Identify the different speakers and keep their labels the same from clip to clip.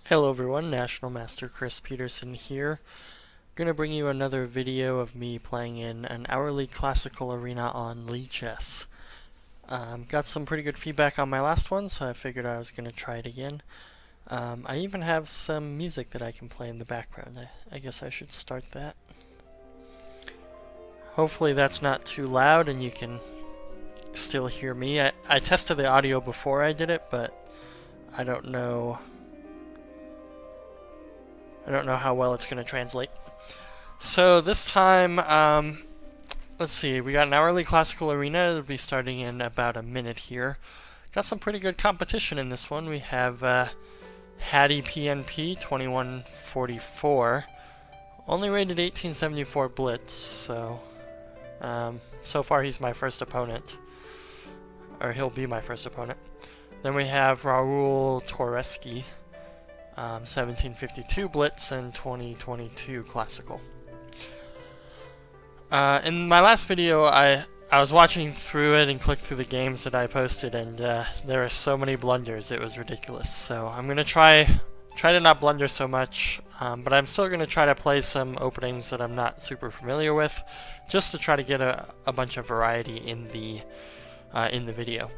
Speaker 1: Hello everyone, National Master Chris Peterson here. Gonna bring you another video of me playing in an hourly classical arena on LiChess. Got some pretty good feedback on my last one, so I figured I was gonna try it again. I even have some music that I can play in the background. I guess I should start that. Hopefully that's not too loud and you can still hear me. I tested the audio before I did it, but I don't know how well it's going to translate. So this time, let's see, we got an hourly classical arena. It'll be starting in about a minute here. Got some pretty good competition in this one. We have Hattie PNP 2144, only rated 1874 Blitz, so so far he's my first opponent, or he'll be my first opponent. Then we have Raul Torreski, 1752 Blitz and 2022 Classical. In my last video, I was watching through it and clicked through the games that I posted, and there were so many blunders, it was ridiculous. So I'm gonna try to not blunder so much, but I'm still gonna try to play some openings that I'm not super familiar with, just to try to get a bunch of variety in the video.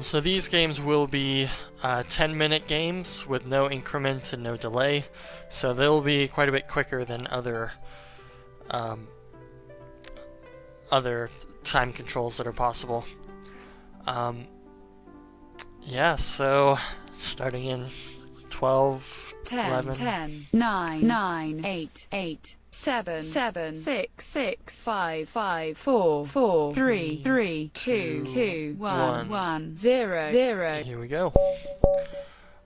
Speaker 1: So these games will be 10-minute games with no increment and no delay, so they'll be quite a bit quicker than other time controls that are possible. Yeah, so starting in 12,
Speaker 2: 10,
Speaker 1: 11,
Speaker 2: 10, 9, 9, 8, 8, 7, 7, 6, 6, 5, 5, 4, 4, 3, 3, 2, 2, 1, 1, 0, 0.
Speaker 1: Here we go.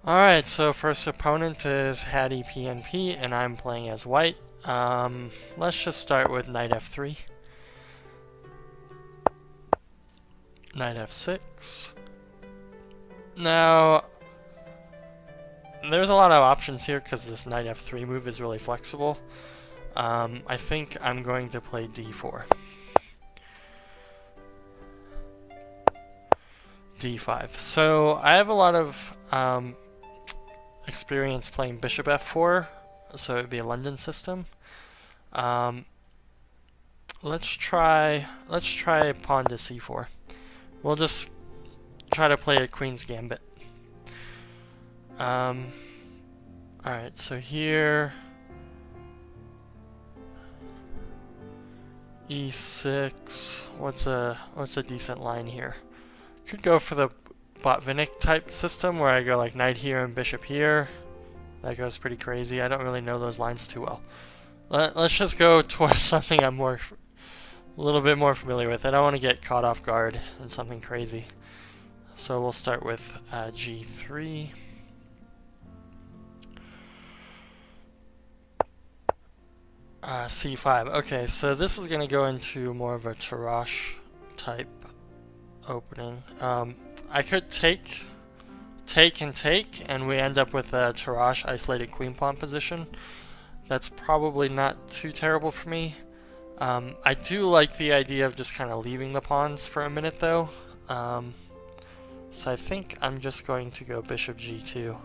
Speaker 1: Alright, so first opponent is Hattie PNP, and I'm playing as white. Let's just start with knight f3. Knight f6. Now, there's a lot of options here because this knight f3 move is really flexible. I think I'm going to play d4. d5. So I have a lot of experience playing bishop f4, so it would be a London system. Let's try pawn to c4. We'll just try to play a queen's gambit. Alright, so here e6. What's a decent line here? Could go for the Botvinnik type system where I go like knight here and bishop here. That goes pretty crazy. I don't really know those lines too well. Let's just go towards something I'm a little bit more familiar with. I don't want to get caught off guard in something crazy. So we'll start with g3. c5. Okay, so this is going to go into more of a Tarrasch type opening. I could take, and we end up with a Tarrasch isolated queen pawn position. That's probably not too terrible for me. I do like the idea of just kind of leaving the pawns for a minute though. So I think I'm just going to go bishop g2.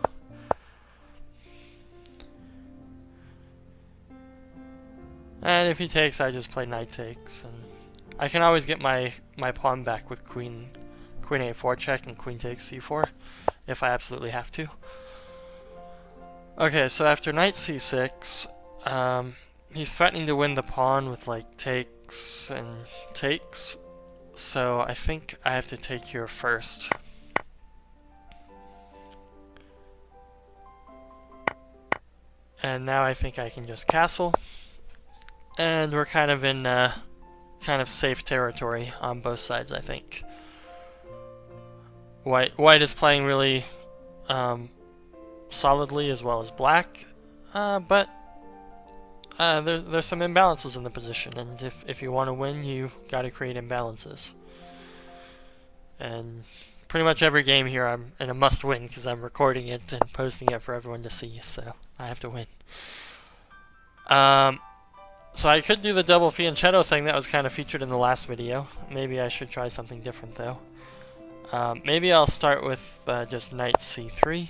Speaker 1: And if he takes, I just play knight takes, and I can always get my pawn back with queen a4 check and queen takes c4 if I absolutely have to. Okay, so after knight c6, he's threatening to win the pawn with like takes and takes, so I think I have to take here first. And now I think I can just castle. And we're kind of in kind of safe territory on both sides, I think. White is playing really solidly as well as black, but there's some imbalances in the position, and if you want to win, you got to create imbalances. And pretty much every game here I'm in a must-win because I'm recording it and posting it for everyone to see, so I have to win. So I could do the double Fianchetto thing that was kind of featured in the last video. Maybe I should try something different though. Maybe I'll start with just knight c3.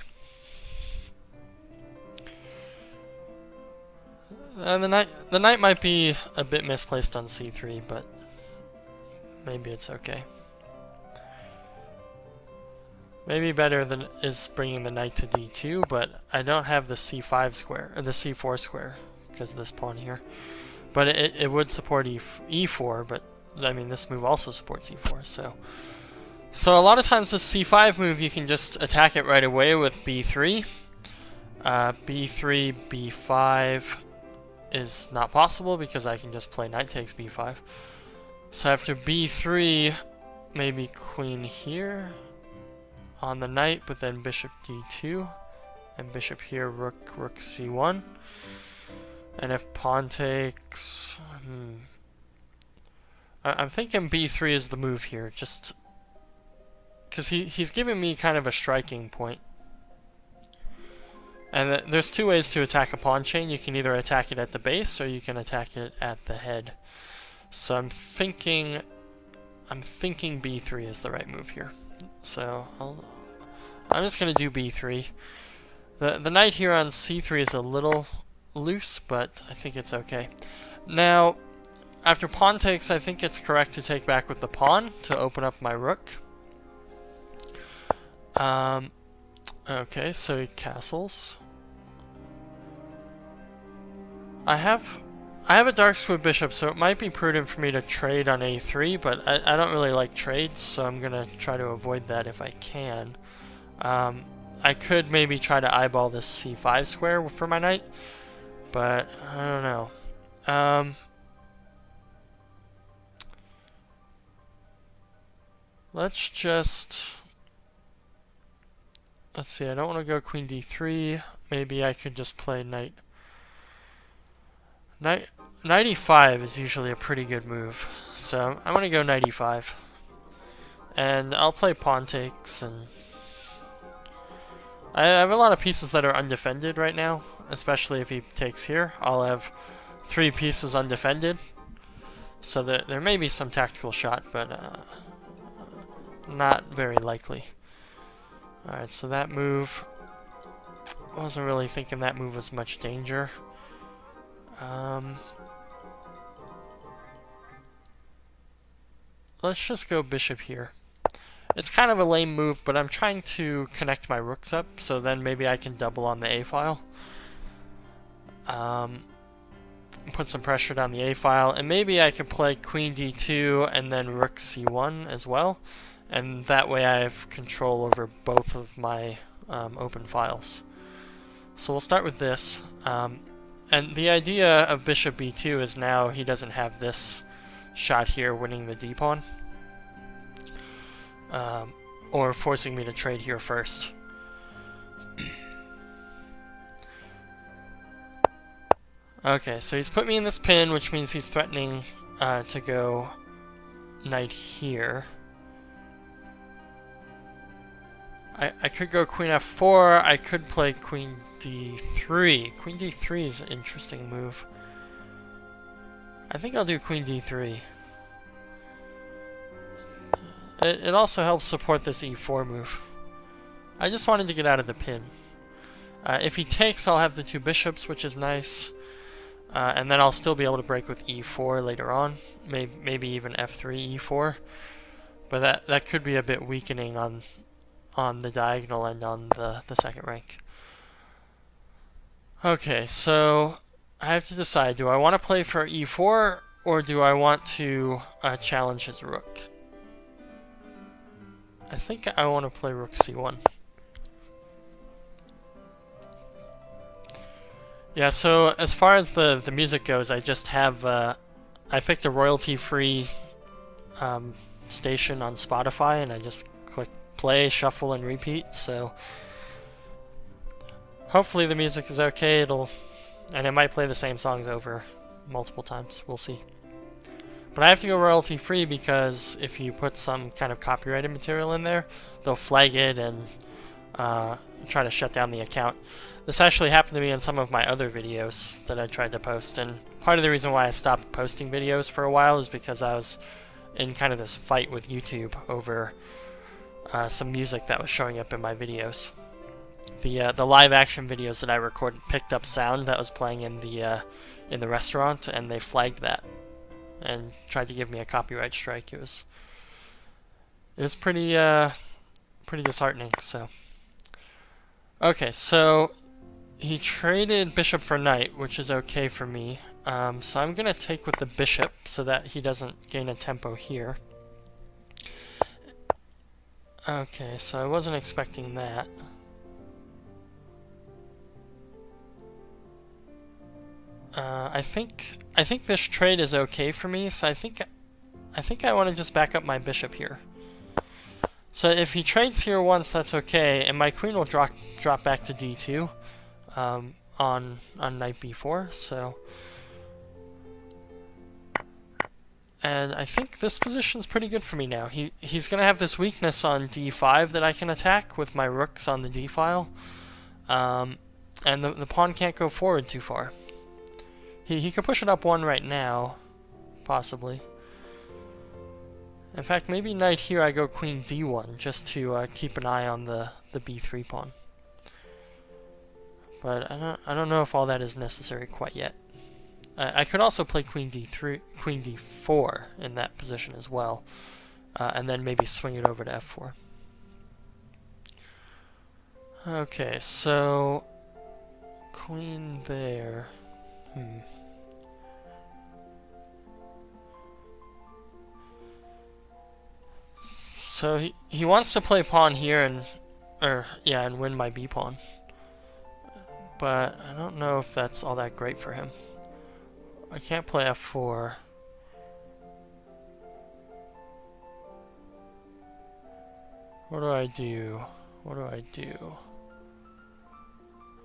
Speaker 1: The knight might be a bit misplaced on c3, but maybe it's okay. Maybe better than is bringing the knight to d2, but I don't have the c5 square, or the c4 square, because of this pawn here. But it would support e4, but I mean this move also supports e4, so a lot of times this c5 move you can just attack it right away with b3. b3, b5 is not possible because I can just play knight takes b5. So after b3, maybe queen here on the knight, but then bishop d2, and bishop here, rook c1. And if pawn takes, I'm thinking b3 is the move here, just because he's giving me kind of a striking point. And there's two ways to attack a pawn chain. You can either attack it at the base, or you can attack it at the head. So I'm thinking b3 is the right move here. So I'm just going to do b3. The knight here on c3 is a little loose, but I think it's okay. Now, after pawn takes, I think it's correct to take back with the pawn to open up my rook. Okay, so he castles. I have a dark square bishop, so it might be prudent for me to trade on a3, but I don't really like trades, so I'm gonna try to avoid that if I can. I could maybe try to eyeball this c5 square for my knight, but I don't know. Let's see, I don't want to go queen d3. Maybe I could just play knight e5 is usually a pretty good move, so I'm gonna go knight e5, and I'll play pawn takes. And I have a lot of pieces that are undefended right now, especially if he takes here. I'll have 3 pieces undefended, so there may be some tactical shot, but not very likely. Alright, so that move, wasn't really thinking that move was much danger. Let's just go bishop here. It's kind of a lame move, but I'm trying to connect my rooks up, so then maybe I can double on the a file. Put some pressure down the a file, and maybe I could play queen d2 and then rook c1 as well, and that way I have control over both of my open files. So we'll start with this. And the idea of bishop b2 is now he doesn't have this shot here winning the d-pawn, or forcing me to trade here first. Okay, so he's put me in this pin, which means he's threatening to go knight here. I could go queen f4, I could play queen d3. Queen d3 is an interesting move. I think I'll do queen d3. It also helps support this e4 move. I just wanted to get out of the pin. If he takes, I'll have the 2 bishops, which is nice. And then I'll still be able to break with e4 later on. Maybe even f3, e4. But that could be a bit weakening on the diagonal and on the second rank. Okay, so I have to decide, do I want to play for e4 or do I want to challenge his rook? I think I want to play rook c1. Yeah, so as far as the music goes, I just have, I picked a royalty-free station on Spotify, and I just click play, shuffle, and repeat, so hopefully the music is okay. And it might play the same songs over multiple times, we'll see. But I have to go royalty-free because if you put some kind of copyrighted material in there, they'll flag it and try to shut down the account. This actually happened to me in some of my other videos that I tried to post, and part of the reason why I stopped posting videos for a while is because I was in kind of this fight with YouTube over some music that was showing up in my videos. the live action videos that I recorded picked up sound that was playing in the restaurant, and they flagged that and tried to give me a copyright strike. It was pretty disheartening. So okay, so he traded bishop for knight, which is okay for me. So I'm gonna take with the bishop so that he doesn't gain a tempo here. Okay, so I wasn't expecting that. I think this trade is okay for me, so I think I want to just back up my bishop here. So if he trades here once, that's okay, and my queen will drop back to d2 on knight b4. So, and I think this position's pretty good for me now. He's gonna have this weakness on d5 that I can attack with my rooks on the d file, and the pawn can't go forward too far. He could push it up one right now, possibly. In fact, maybe knight here I go queen d1 just to keep an eye on the b3 pawn. But I don't know if all that is necessary quite yet. I could also play queen d4 in that position as well, and then maybe swing it over to f4. Okay, so queen there. So he wants to play pawn here and win my b pawn. But I don't know if that's all that great for him. I can't play f4. What do I do? What do I do?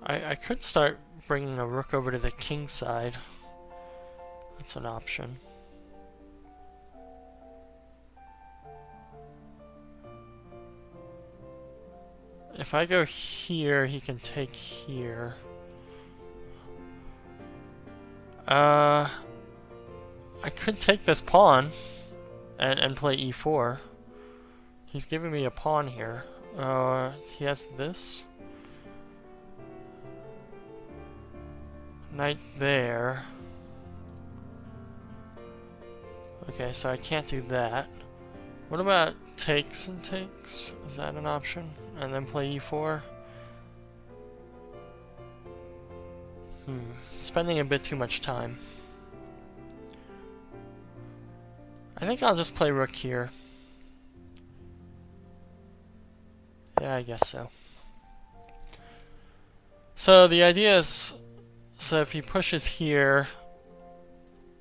Speaker 1: I could start bringing a rook over to the king side. That's an option. If I go here, he can take here. I could take this pawn and play e4. He's giving me a pawn here. He has this. Knight there. Okay, so I can't do that. What about takes and takes? Is that an option? And then play e4? Spending a bit too much time. I think I'll just play rook here. Yeah, I guess so. So the idea is, so if he pushes here,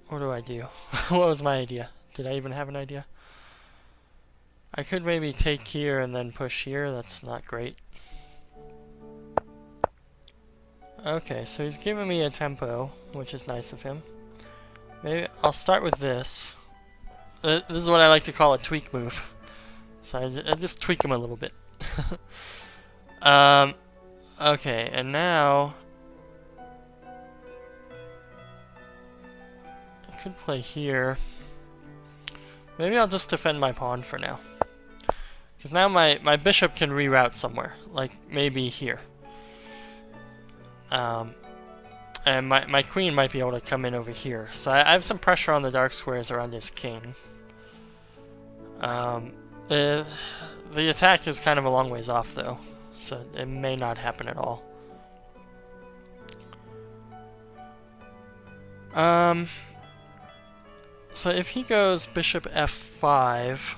Speaker 1: what do I do? What was my idea? Did I even have an idea? I could maybe take here and then push here. That's not great. Okay, so he's giving me a tempo, which is nice of him. Maybe I'll start with this. This is what I like to call a tweak move. So I just tweak him a little bit. Okay, and now I could play here. Maybe I'll just defend my pawn for now. Because now my bishop can reroute somewhere, like maybe here. And my queen might be able to come in over here. So I have some pressure on the dark squares around his king. The attack is kind of a long ways off though, so it may not happen at all. So if he goes bishop f5,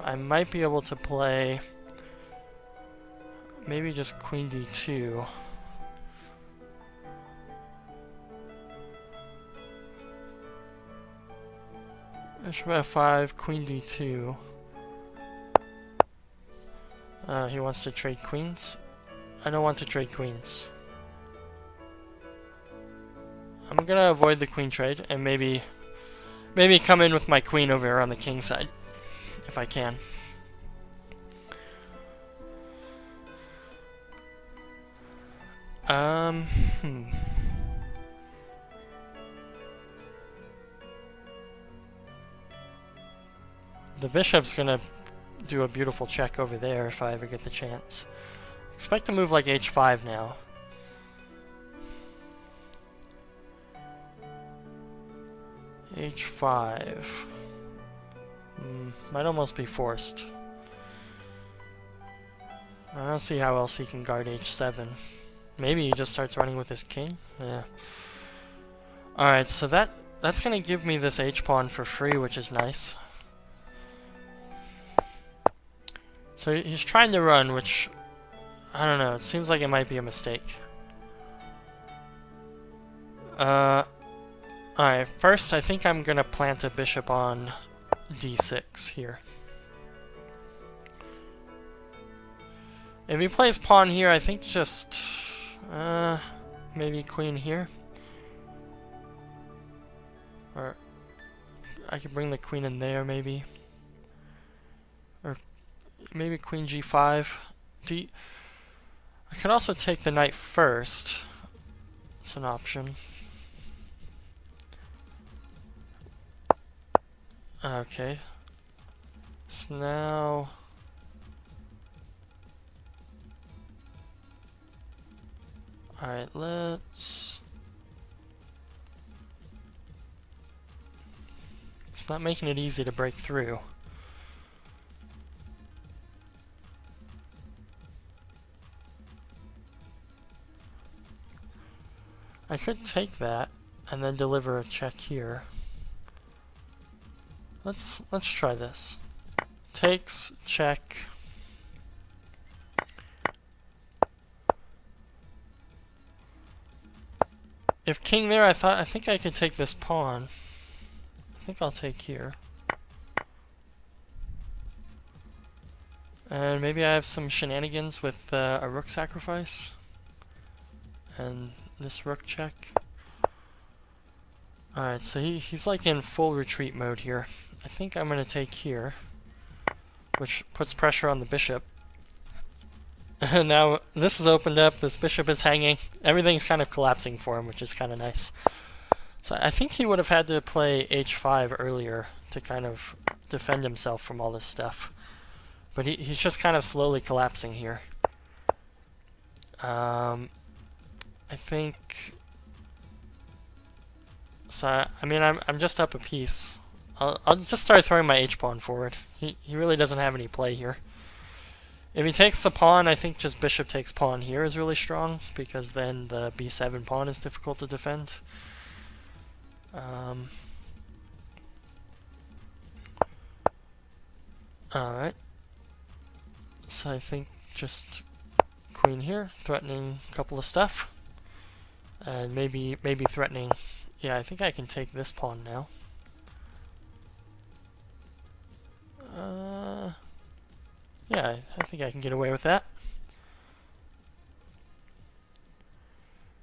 Speaker 1: I might be able to play maybe just queen d2. Bishop f5, queen d2. He wants to trade queens. I don't want to trade queens. I'm gonna avoid the queen trade and maybe come in with my queen over here on the king side, if I can. The bishop's gonna do a beautiful check over there if I ever get the chance. Expect to move like h5 now. h5. Might almost be forced. I don't see how else he can guard h7. Maybe he just starts running with his king? Yeah. Alright, so that's gonna give me this h-pawn for free, which is nice. So he's trying to run, which, I don't know, it seems like it might be a mistake. Alright, first I think I'm gonna plant a bishop on d6 here. If he plays pawn here, I think just, maybe queen here. Or I could bring the queen in there, maybe. Or maybe queen g5. I could also take the knight first. It's an option. Okay. So now... Alright, let's... It's not making it easy to break through. I could take that and then deliver a check here. Let's try this. Takes, check. If king there, I think I could take this pawn. I think I'll take here. And maybe I have some shenanigans with a rook sacrifice. And this rook check. Alright, so he's like in full retreat mode here. I think I'm going to take here, which puts pressure on the bishop. And now this is opened up, this bishop is hanging. Everything's kind of collapsing for him, which is kind of nice. So I think he would have had to play h5 earlier to kind of defend himself from all this stuff. But he's just kind of slowly collapsing here. I think... So, I mean, I'm just up a piece. I'll just start throwing my h-pawn forward. He really doesn't have any play here. If he takes the pawn, I think just bishop takes pawn here is really strong, because then the b7 pawn is difficult to defend. Alright. So I think just queen here, threatening a couple of stuff. And maybe threatening... Yeah, I think I can take this pawn now. Yeah, I think I can get away with that.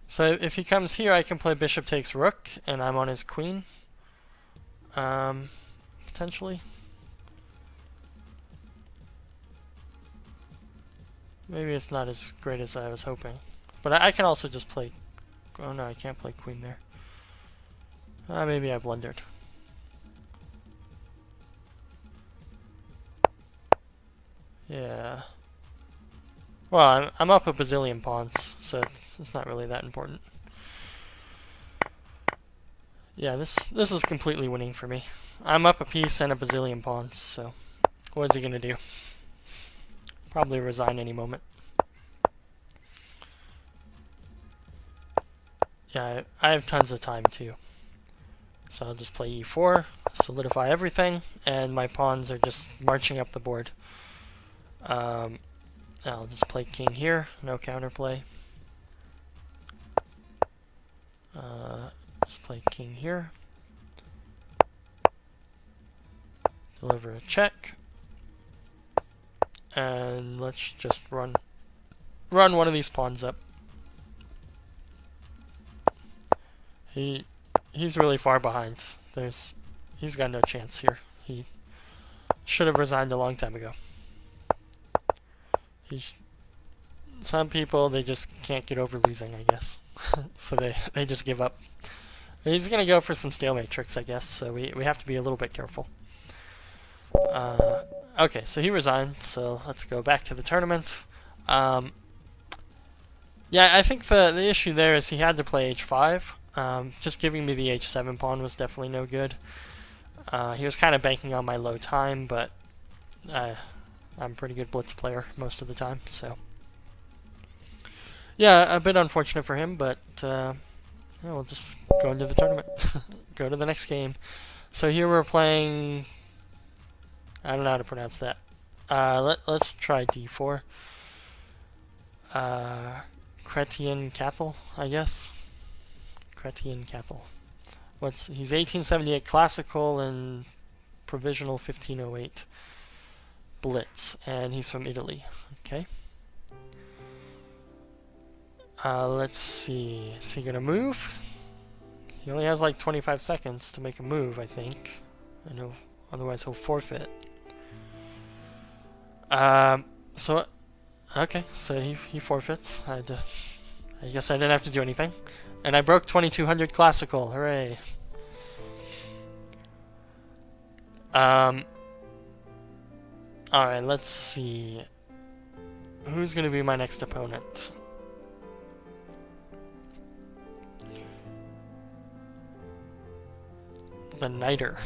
Speaker 1: So if he comes here, I can play bishop takes rook, and I'm on his queen. Potentially. Maybe it's not as great as I was hoping. But I can also just play... Oh no, I can't play queen there. Maybe I blundered. Yeah. Well, I'm up a bazillion pawns, so it's not really that important. Yeah, this is completely winning for me. I'm up a piece and a bazillion pawns, so what is he gonna do? Probably resign any moment. Yeah, I have tons of time too. So I'll just play e4, solidify everything, and my pawns are just marching up the board. I'll just play king here, no counterplay. Just play king here. Deliver a check. And let's just run one of these pawns up. He's really far behind. He's got no chance here. He should have resigned a long time ago. Some people, they just can't get over losing, I guess. So they just give up. He's gonna go for some stalemate tricks, I guess, so we have to be a little bit careful. Okay, so he resigned, so let's go back to the tournament. Yeah, I think the issue there is he had to play h5. Just giving me the h7 pawn was definitely no good. He was kind of banking on my low time, but I'm a pretty good blitz player most of the time, so... Yeah, a bit unfortunate for him, but yeah, we'll just go into the tournament. Go to the next game. So here we're playing... I don't know how to pronounce that. Let's try d4. Chrétien Cathal, I guess. Chrétien Cathal. He's 1878 classical and provisional 1508 blitz, and he's from Italy. Okay. Let's see. Is he gonna move? He only has like 25 seconds to make a move, I think. I know, otherwise he'll forfeit. So, okay, so he forfeits. I guess I didn't have to do anything. And I broke 2200 classical, hooray. Alright, let's see. Who's gonna be my next opponent? The Knighter.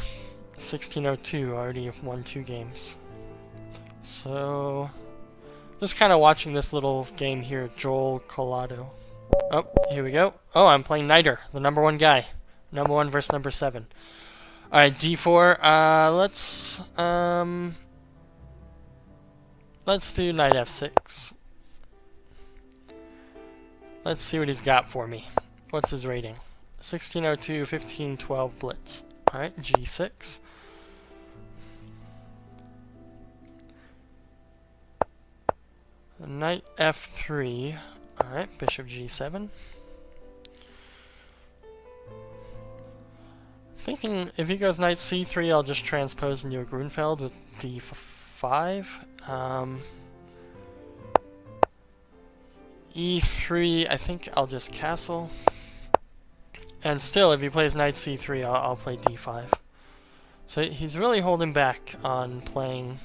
Speaker 1: 1602, already won 2 games. So, just kind of watching this little game here, Joel Collado. Oh, here we go. Oh, I'm playing Knighter, the number 1 guy. Number 1 versus number 7. Alright, d4. Let's do knight f6. Let's see what he's got for me. What's his rating? 1602, 1512 blitz. Alright, g6. Knight f3. Alright, bishop g7. Thinking if he goes knight c3, I'll just transpose into a Gruenfeld with d5. E3, I think I'll just castle. And still, if he plays knight c3, I'll play d5. So he's really holding back on playing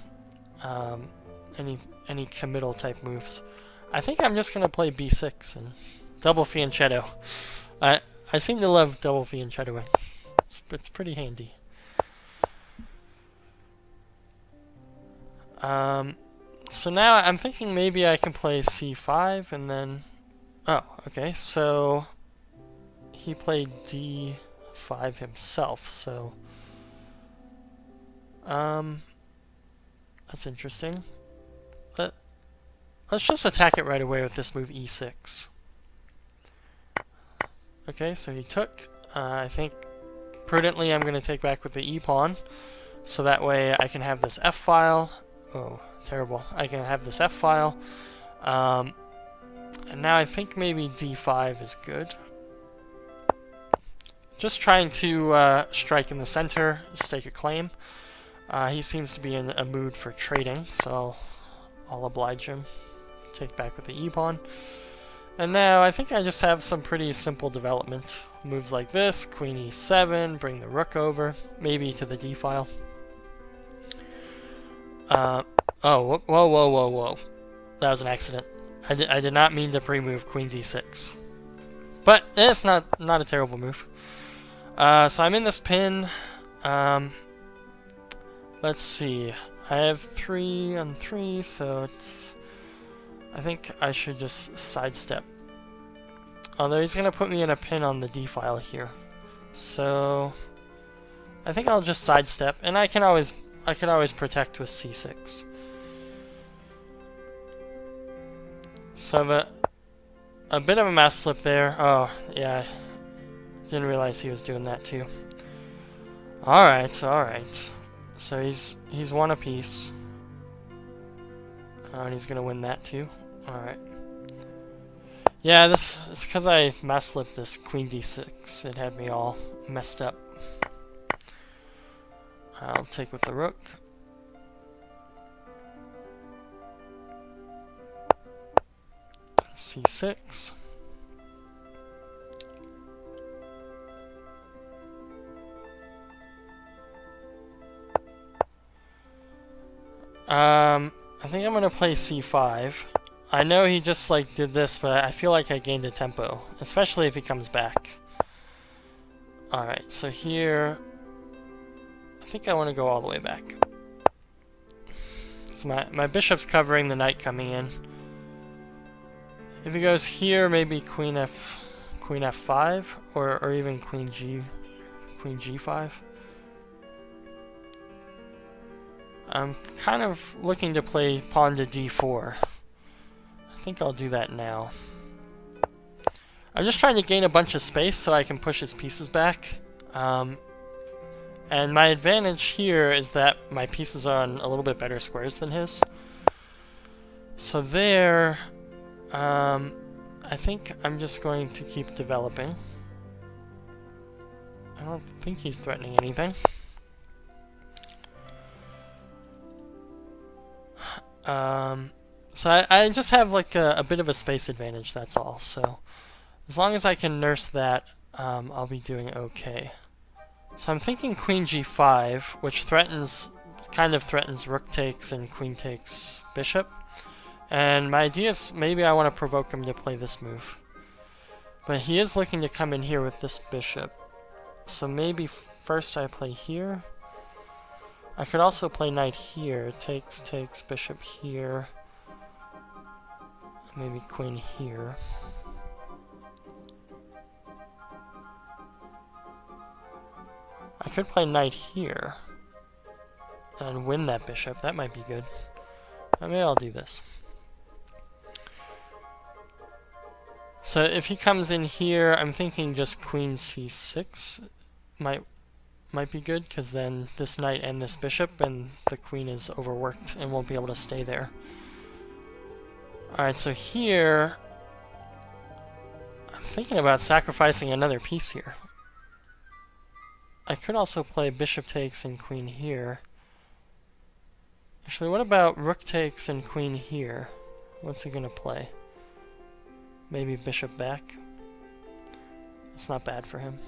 Speaker 1: any committal type moves. I think I'm just gonna play b6 and double fianchetto. I seem to love double fianchettoing. It's pretty handy. So now I'm thinking maybe I can play c5 and then... Oh, okay, so... He played d5 himself, so... That's interesting. Let's just attack it right away with this move e6. Okay, so he took. I think prudently I'm going to take back with the e-pawn, so that way I can have this f-file. Oh, terrible. I can have this f-file. And now I think maybe d5 is good. Just trying to strike in the center, stake a claim. He seems to be in a mood for trading, so I'll oblige him. Take back with the e-pawn. And now I think I just have some pretty simple development. Moves like this, queen e7, bring the rook over, maybe to the d-file. Oh, whoa. That was an accident. I did not mean to pre-move queen d6. But it's not a terrible move. So I'm in this pin. Let's see. I have 3 on 3, so it's... I think I should just sidestep. Although he's going to put me in a pin on the d-file here. So... I think I'll just sidestep, and I can always protect with c6. So a bit of a mouse slip there. Oh, yeah. Didn't realize he was doing that too. Alright. So he's won a piece. Oh, and he's gonna win that too. Alright. Yeah, it's because I mouse slipped this queen d6. It had me all messed up. I'll take with the rook. c6. I think I'm gonna play c5. I know he just like did this, but I feel like I gained a tempo, especially if he comes back. Alright, so here I think I want to go all the way back. So my bishop's covering the knight coming in. If he goes here, maybe queen f5 or even queen g5. I'm kind of looking to play pawn to d4. I think I'll do that now. I'm just trying to gain a bunch of space so I can push his pieces back. And my advantage here is that my pieces are on a little bit better squares than his. So there, I think I'm just going to keep developing. I don't think he's threatening anything. So I just have like a bit of a space advantage, that's all. So as long as I can nurse that, I'll be doing okay. So I'm thinking queen g5, which kind of threatens rook takes and queen takes bishop. And my idea is maybe I want to provoke him to play this move. But he is looking to come in here with this bishop. So maybe first I play here. I could also play knight here, takes, bishop here. Maybe queen here. I could play knight here and win that bishop. That might be good. Maybe I'll do this. So if he comes in here, I'm thinking just queen c6 might be good, because then this knight and this bishop and the queen is overworked and won't be able to stay there. Alright, so here I'm thinking about sacrificing another piece here. I could also play bishop takes and queen here. Actually, what about rook takes and queen here? What's he gonna play? Maybe bishop back? It's not bad for him.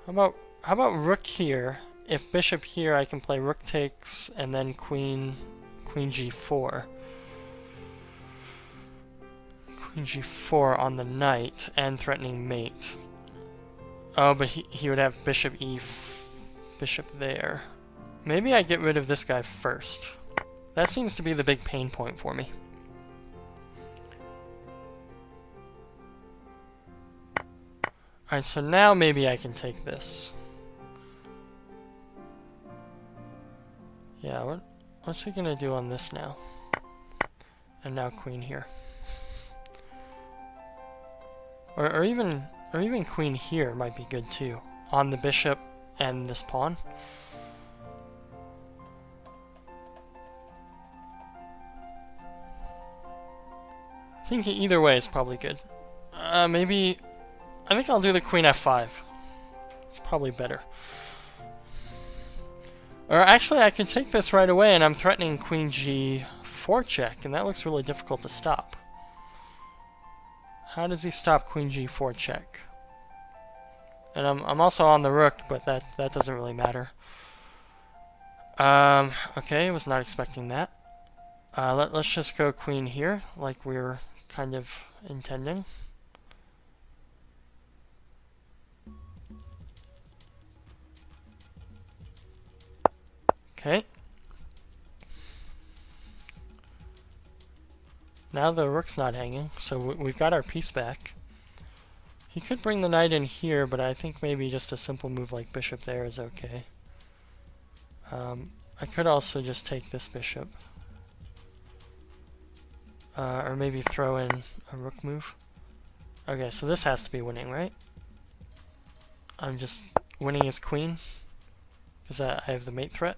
Speaker 1: How about rook here? If bishop here, I can play rook takes and then queen g4. Queen g4 on the knight and threatening mate. Oh, but he would have bishop bishop there. Maybe I get rid of this guy first. That seems to be the big pain point for me. Alright, so now maybe I can take this. Yeah, what's he gonna do on this now? And now queen here. Or even queen here might be good too. On the bishop and this pawn. I think either way is probably good. Maybe I think I'll do the queen f5. It's probably better. Or actually, I can take this right away, and I'm threatening queen g4 check, and that looks really difficult to stop. How does he stop queen g4 check? And I'm also on the rook, but that doesn't really matter. Okay, was not expecting that. Let's just go queen here, like we were kind of intending. Okay. Now the rook's not hanging, so we've got our piece back. He could bring the knight in here, but I think maybe just a simple move like bishop there is okay. I could also just take this bishop. Or maybe throw in a rook move. Okay, so this has to be winning, right? I'm just winning his queen, because I have the mate threat.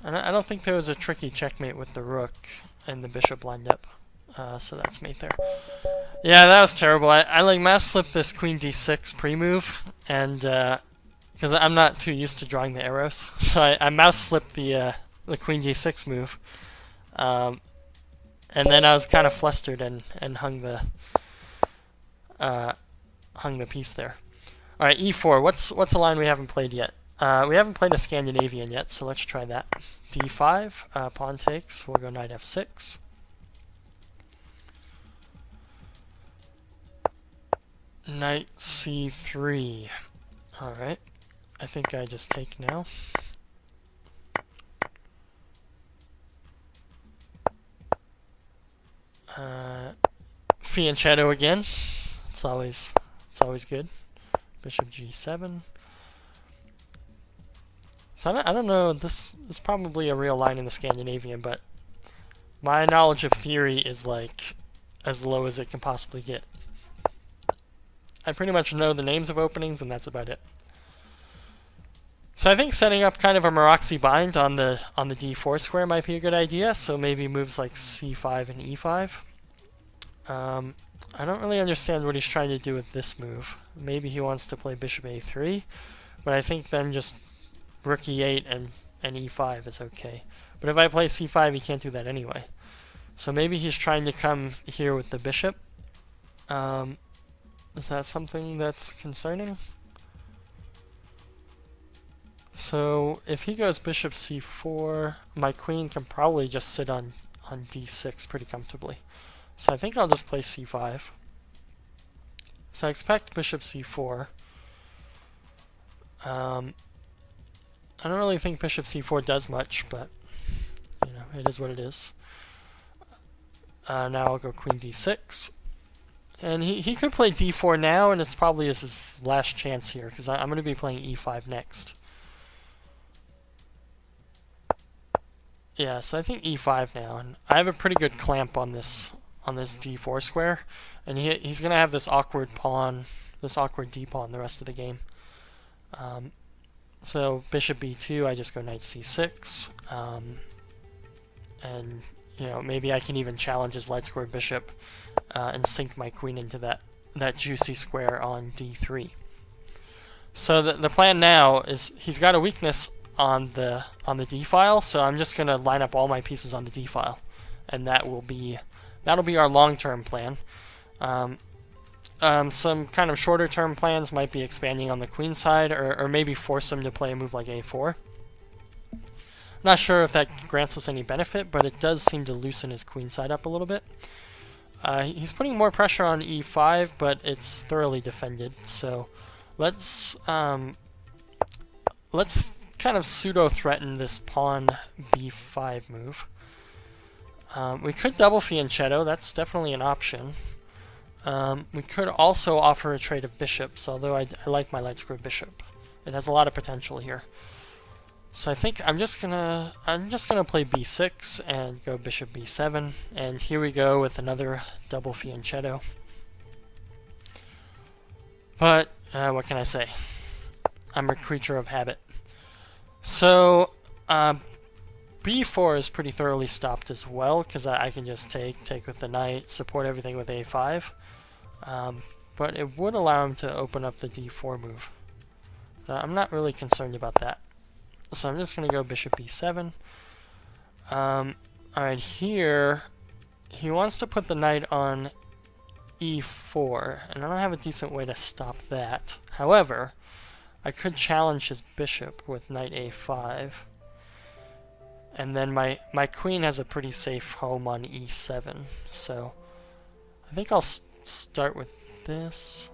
Speaker 1: And I don't think there was a tricky checkmate with the rook and the bishop lined up. So that's mate there. Yeah, that was terrible. I like mouse slipped this queen d6 pre-move, and because I'm not too used to drawing the arrows, so I mouse slipped the queen d6 move. And then I was kind of flustered and hung the piece there. Alright, e4. What's a line we haven't played yet? We haven't played a Scandinavian yet, so let's try that. d5, pawn takes. We'll go knight f6. Knight c3. Alright. I think I just take now. Fianchetto again. It's always good. Bishop g7. So I don't know. This is probably a real line in the Scandinavian, but my knowledge of theory is like as low as it can possibly get. I pretty much know the names of openings, and that's about it. So I think setting up kind of a Maroczy bind on the d4 square might be a good idea. So maybe moves like c5 and e5. I don't really understand what he's trying to do with this move. Maybe he wants to play bishop a3, but I think then just rook e8 and e5 is okay. But if I play c5, he can't do that anyway. So maybe he's trying to come here with the bishop. Is that something that's concerning? So if he goes bishop c4, my queen can probably just sit on d6 pretty comfortably. So I think I'll just play c5. So I expect bishop c4. I don't really think bishop c4 does much, but you know, it is what it is. Now I'll go queen d6. And he could play d4 now, and it's probably his last chance here, because I'm going to be playing e5 next. Yeah, so I think e5 now, and I have a pretty good clamp on this d4 square, and he's going to have this awkward pawn, this awkward d-pawn the rest of the game. So bishop b2, I just go knight c6, and you know, maybe I can even challenge his light square bishop and sink my queen into that juicy square on d3. So the plan now is he's got a weakness on the d file, so I'm just gonna line up all my pieces on the d file, and that'll be our long-term plan. Some kind of shorter-term plans might be expanding on the queen side, or maybe force him to play a move like a4. Not sure if that grants us any benefit, but it does seem to loosen his queen side up a little bit. He's putting more pressure on e5, but it's thoroughly defended. So let's kind of pseudo-threaten this pawn b5 move. We could double Fianchetto. That's definitely an option. We could also offer a trade of bishops, although I like my light square bishop. It has a lot of potential here. So I think I'm just gonna play b6 and go bishop b7, and here we go with another double Fianchetto. But what can I say? I'm a creature of habit. So b4 is pretty thoroughly stopped as well, because I can just take with the knight, support everything with a5. But it would allow him to open up the d4 move. I'm not really concerned about that. So I'm just going to go bishop b7. Alright, here he wants to put the knight on e4, and I don't have a decent way to stop that. However, I could challenge his bishop with knight a5. And then my queen has a pretty safe home on e7. So I think I'll start with this.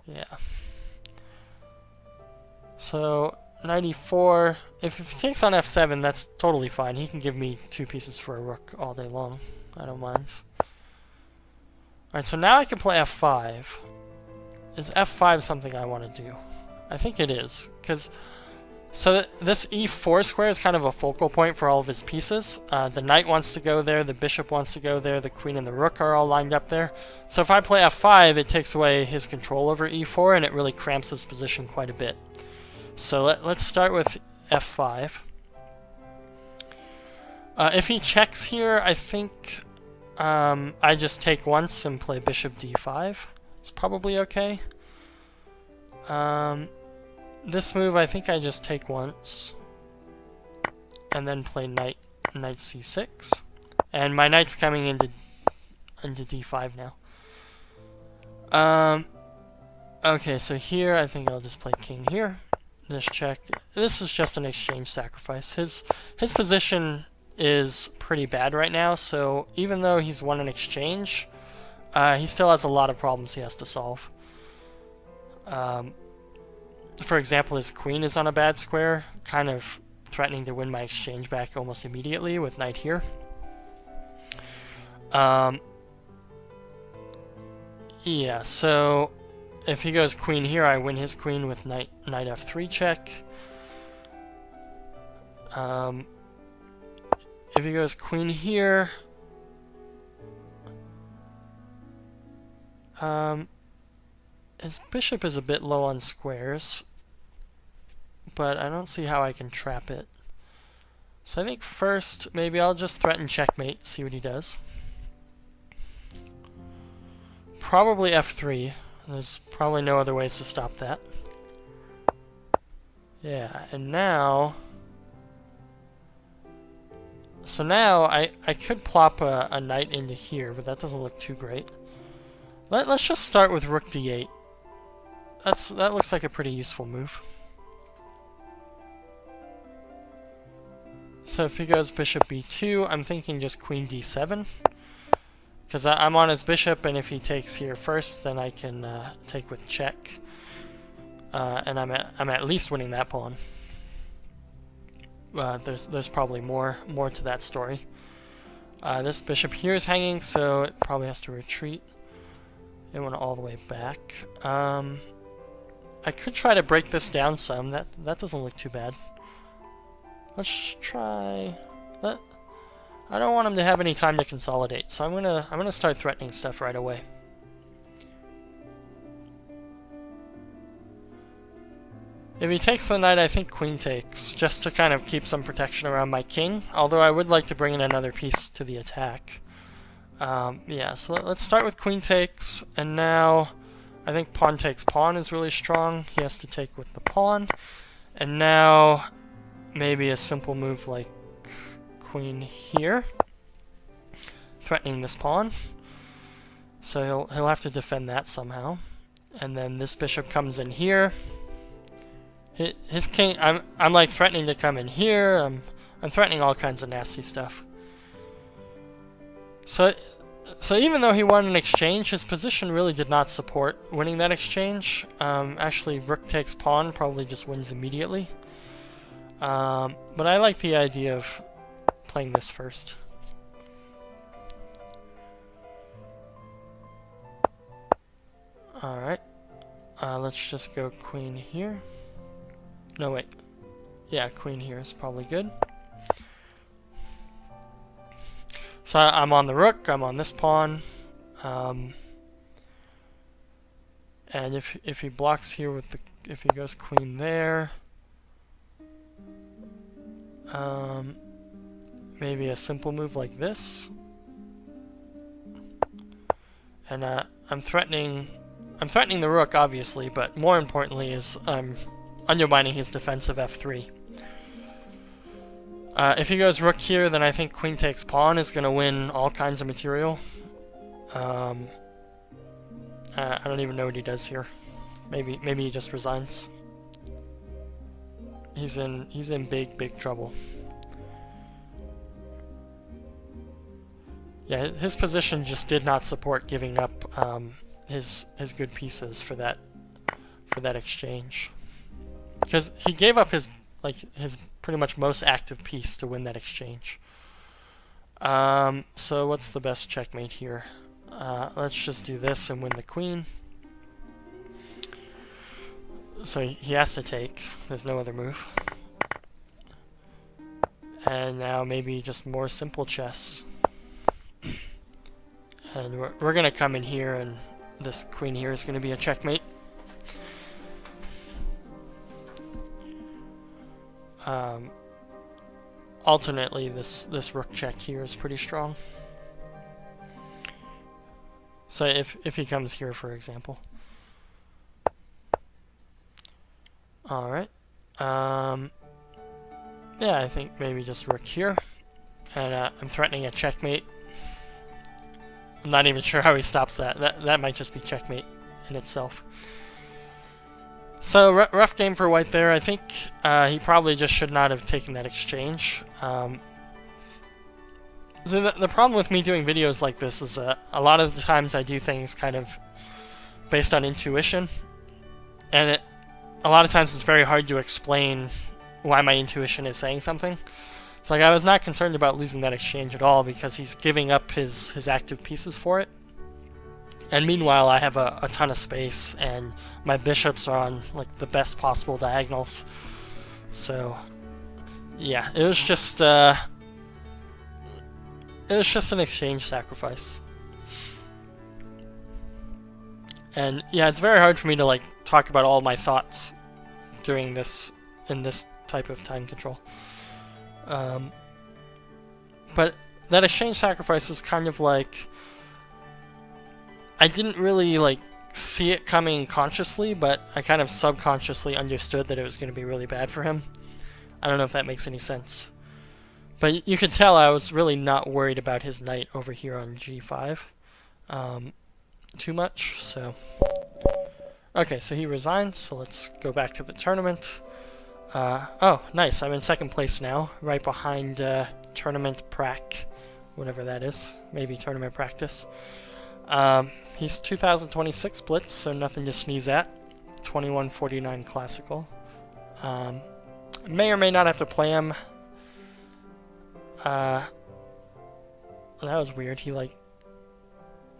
Speaker 1: Yeah. So knight e4. If he takes on f7, that's totally fine. He can give me 2 pieces for a rook all day long. I don't mind. Alright, so now I can play f5. Is f5 something I want to do? I think it is, because so this e4 square is kind of a focal point for all of his pieces. The knight wants to go there, the bishop wants to go there, the queen and the rook are all lined up there. So if I play f5, it takes away his control over e4, and it really cramps his position quite a bit. So let's start with f5. If he checks here, I think I just take once and play bishop d5. It's probably okay. This move, I think I just take once and then play knight c6, and my knight's coming into d5 now. Okay, so here I think I'll just play king here. This check. This is just an exchange sacrifice. His position is pretty bad right now, so even though he's won an exchange, he still has a lot of problems he has to solve. For example, his queen is on a bad square, kind of threatening to win my exchange back almost immediately with knight here. Yeah, so if he goes queen here, I win his queen with knight f3 check. If he goes queen here, his bishop is a bit low on squares, but I don't see how I can trap it. So I think first, maybe I'll just threaten checkmate, see what he does. Probably f3. There's probably no other ways to stop that. Yeah, and now... So now, I could plop a knight into here, but that doesn't look too great. Let's just start with rook d8. That looks like a pretty useful move. So if he goes bishop b2, I'm thinking just queen d7. Because I'm on his bishop, and if he takes here first, then I can take with check. And I'm at least winning that pawn. There's probably more to that story. This bishop here is hanging, so it probably has to retreat. It went all the way back. I could try to break this down some. That doesn't look too bad. Let's try. I don't want him to have any time to consolidate, so I'm gonna start threatening stuff right away. If he takes the knight, I think queen takes, just to kind of keep some protection around my king, although I would like to bring in another piece to the attack. Yeah, so let's start with queen takes, and now I think pawn takes pawn is really strong. He has to take with the pawn, and now maybe a simple move like queen here, threatening this pawn. So he'll have to defend that somehow, and then this bishop comes in here. His king, I'm like threatening to come in here. I'm threatening all kinds of nasty stuff. So even though he won an exchange, his position really did not support winning that exchange. Actually, rook takes pawn probably just wins immediately. But I like the idea of playing this first. Alright. Let's just go queen here. No, wait. Yeah, queen here is probably good. So I'm on the rook, I'm on this pawn. And if he blocks here with the... if he goes queen there... maybe a simple move like this. And I'm threatening the rook, obviously, but more importantly is undermining his defense of f3. If he goes rook here, then I think queen takes pawn is going to win all kinds of material. I don't even know what he does here. Maybe he just resigns. He's in big trouble. Yeah, his position just did not support giving up his good pieces for that exchange. Because he gave up his pretty much most active piece to win that exchange. So what's the best checkmate here? Let's just do this and win the queen. So he has to take. There's no other move. And now maybe just more simple chess. And we're going to come in here, and this queen here is going to be a checkmate. Alternately, this rook check here is pretty strong. So if he comes here, for example. Alright. Yeah, I think maybe just rook here. And I'm threatening a checkmate. I'm not even sure how he stops that. That might just be checkmate in itself. So, rough game for white there. I think he probably just should not have taken that exchange. So the problem with me doing videos like this is a lot of the times I do things kind of based on intuition. And a lot of times it's very hard to explain why my intuition is saying something. It's like I was not concerned about losing that exchange at all because he's giving up his active pieces for it. And meanwhile, I have a ton of space, and my bishops are on like the best possible diagonals. So, yeah, it was just an exchange sacrifice. And yeah, it's very hard for me to like talk about all my thoughts during this in this type of time control. But that exchange sacrifice was kind of like, I didn't really like see it coming consciously, but I kind of subconsciously understood that it was going to be really bad for him. I don't know if that makes any sense. But you could tell I was really not worried about his knight over here on g5 too much, so... Okay, so he resigns, so let's go back to the tournament. Oh, nice, I'm in second place now, right behind tournament prac, whatever that is, maybe tournament practice. He's 2026 Blitz, so nothing to sneeze at. 2149 Classical. May or may not have to play him. That was weird. He like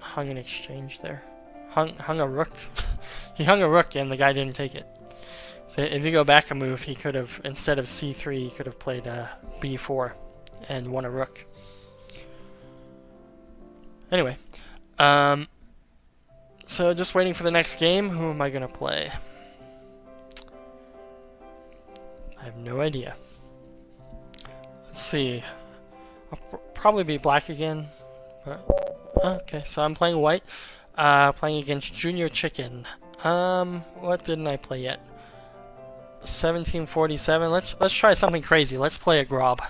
Speaker 1: hung an exchange there. Hung a rook. He hung a rook and the guy didn't take it. So if you go back a move, he could have, instead of c3, he could have played b4 and won a rook. Anyway. So just waiting for the next game. Who am I going to play? I have no idea. Let's see. I'll probably be black again. But, okay, so I'm playing white. Playing against Junior Chicken. What didn't I play yet? 1747. Let's try something crazy. Let's play a Grob.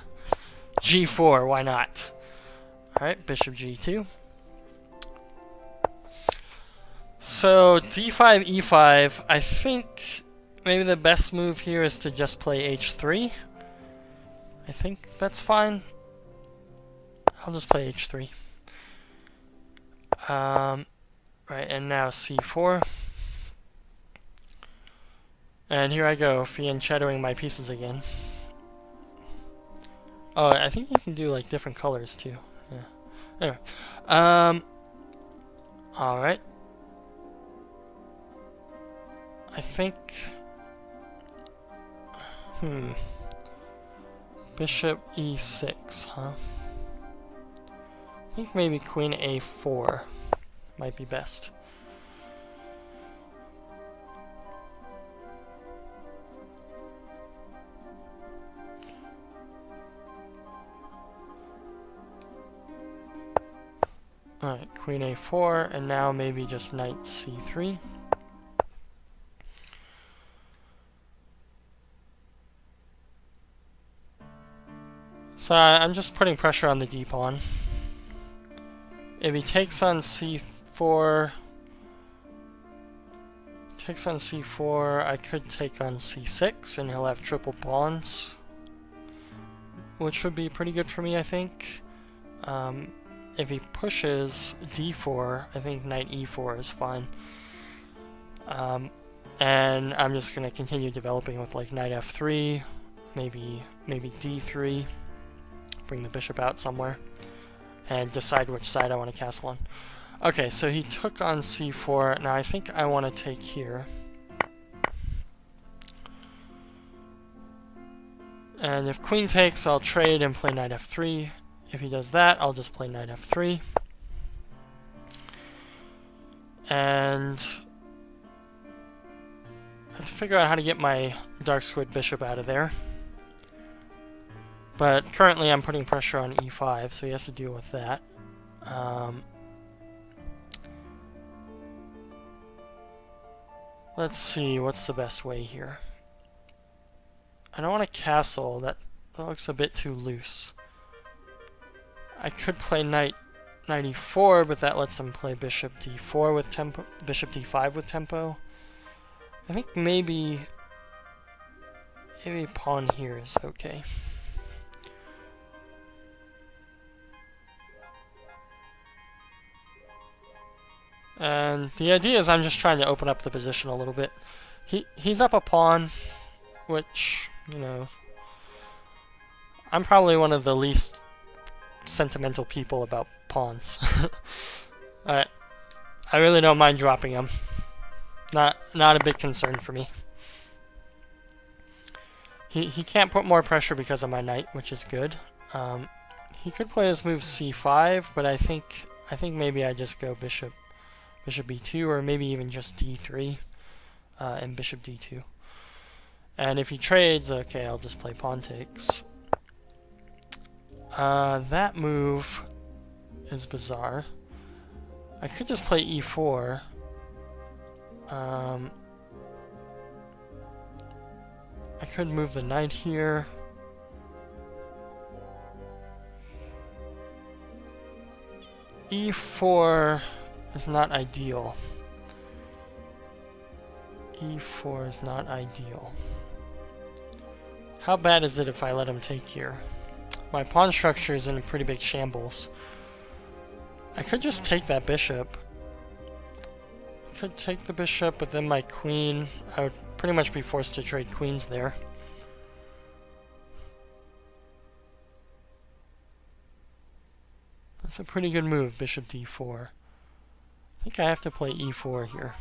Speaker 1: G4, why not? Alright, Bishop G2. So, d5, e5, I think maybe the best move here is to just play h3. I think that's fine. I'll just play h3. Right, and now c4. And here I go, fianchettoing my pieces again. Oh, I think you can do like different colors too. Yeah. Anyway. Alright. I think... Bishop e6, huh? I think maybe queen a4 might be best. Alright, queen a4, and now maybe just knight c3. So I'm just putting pressure on the d-pawn. If he takes on c4, I could take on c6, and he'll have triple pawns, which would be pretty good for me, I think. If he pushes d4, I think knight e4 is fine. And I'm just going to continue developing with like knight f3, maybe d3, bring the bishop out somewhere, and decide which side I want to castle on. Okay, so he took on c4. Now I think I want to take here. And if queen takes, I'll trade and play knight f3. If he does that, I'll just play knight f3. And I have to figure out how to get my dark squid bishop out of there. But currently I'm putting pressure on e5, so he has to deal with that. Let's see, what's the best way here? I don't want to castle, that looks a bit too loose. I could play knight e4, but that lets him play bishop d4 with tempo, bishop d5 with tempo. I think maybe pawn here is okay. And the idea is I'm just trying to open up the position a little bit. He's up a pawn, which, you know, I'm probably one of the least sentimental people about pawns. I really don't mind dropping him. Not a big concern for me. He can't put more pressure because of my knight, which is good. He could play his move c5, but I think maybe I just go bishop b2, or maybe even just d3 and bishop d2. And if he trades, okay, I'll just play pawn takes. That move is bizarre. I could just play e4. I could move the knight here. E4 is not ideal. E4 is not ideal. How bad is it if I let him take here? My pawn structure is in a pretty big shambles. I could just take that bishop. I could take the bishop, but then my queen, I would pretty much be forced to trade queens there. That's a pretty good move, bishop d4. I think I have to play e4 here.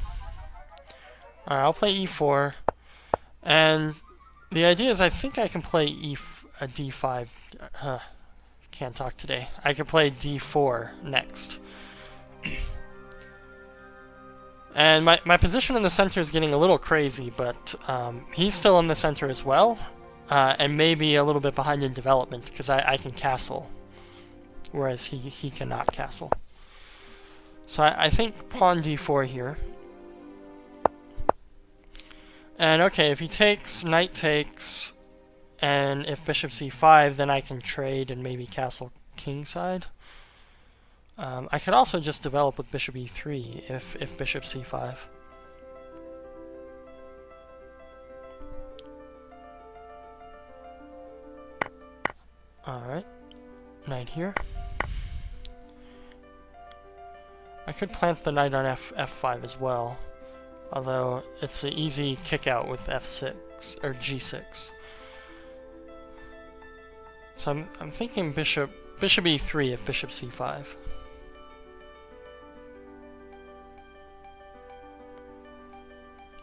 Speaker 1: Alright, I'll play e4. And the idea is I think I can play a d5. Can't talk today. I could play d4 next. And my position in the center is getting a little crazy, but he's still in the center as well, and maybe a little bit behind in development, because I can castle, whereas he cannot castle. So I think pawn d4 here. And okay, if he takes, knight takes, and if bishop c5, then I can trade and maybe castle kingside. I could also just develop with bishop e3 if bishop c5. Alright, knight here. I could plant the knight on f5 as well, although it's an easy kick out with f6 or g6. So I'm thinking bishop e3 if bishop c5.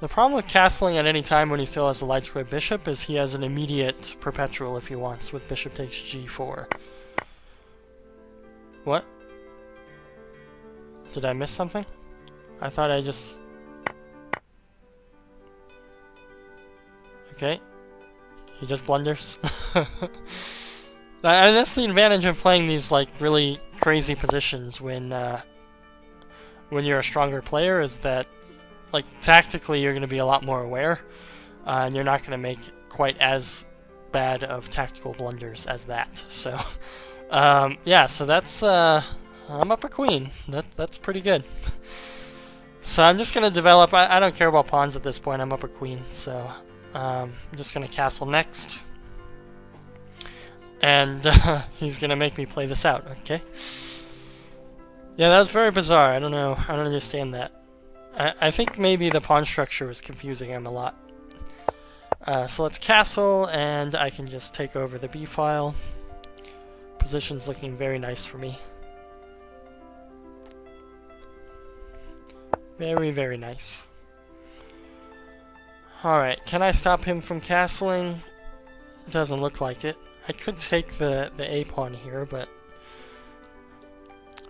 Speaker 1: The problem with castling at any time when he still has a light square bishop is he has an immediate perpetual if he wants with bishop takes g4. What? Did I miss something? I thought I just... Okay. He just blunders. And that's the advantage of playing these like really crazy positions when you're a stronger player, is that like tactically you're going to be a lot more aware, and you're not going to make quite as bad of tactical blunders as that. So yeah, so that's I'm up a queen. That's pretty good. So I'm just going to develop. I don't care about pawns at this point. I'm up a queen, so I'm just going to castle next. And he's going to make me play this out, okay? Yeah, that was very bizarre. I don't know. I don't understand that. I think maybe the pawn structure was confusing him a lot. So let's castle, and I can just take over the b file. Position's looking very nice for me. Very, very nice. Alright, can I stop him from castling? It doesn't look like it. I could take the a pawn here, but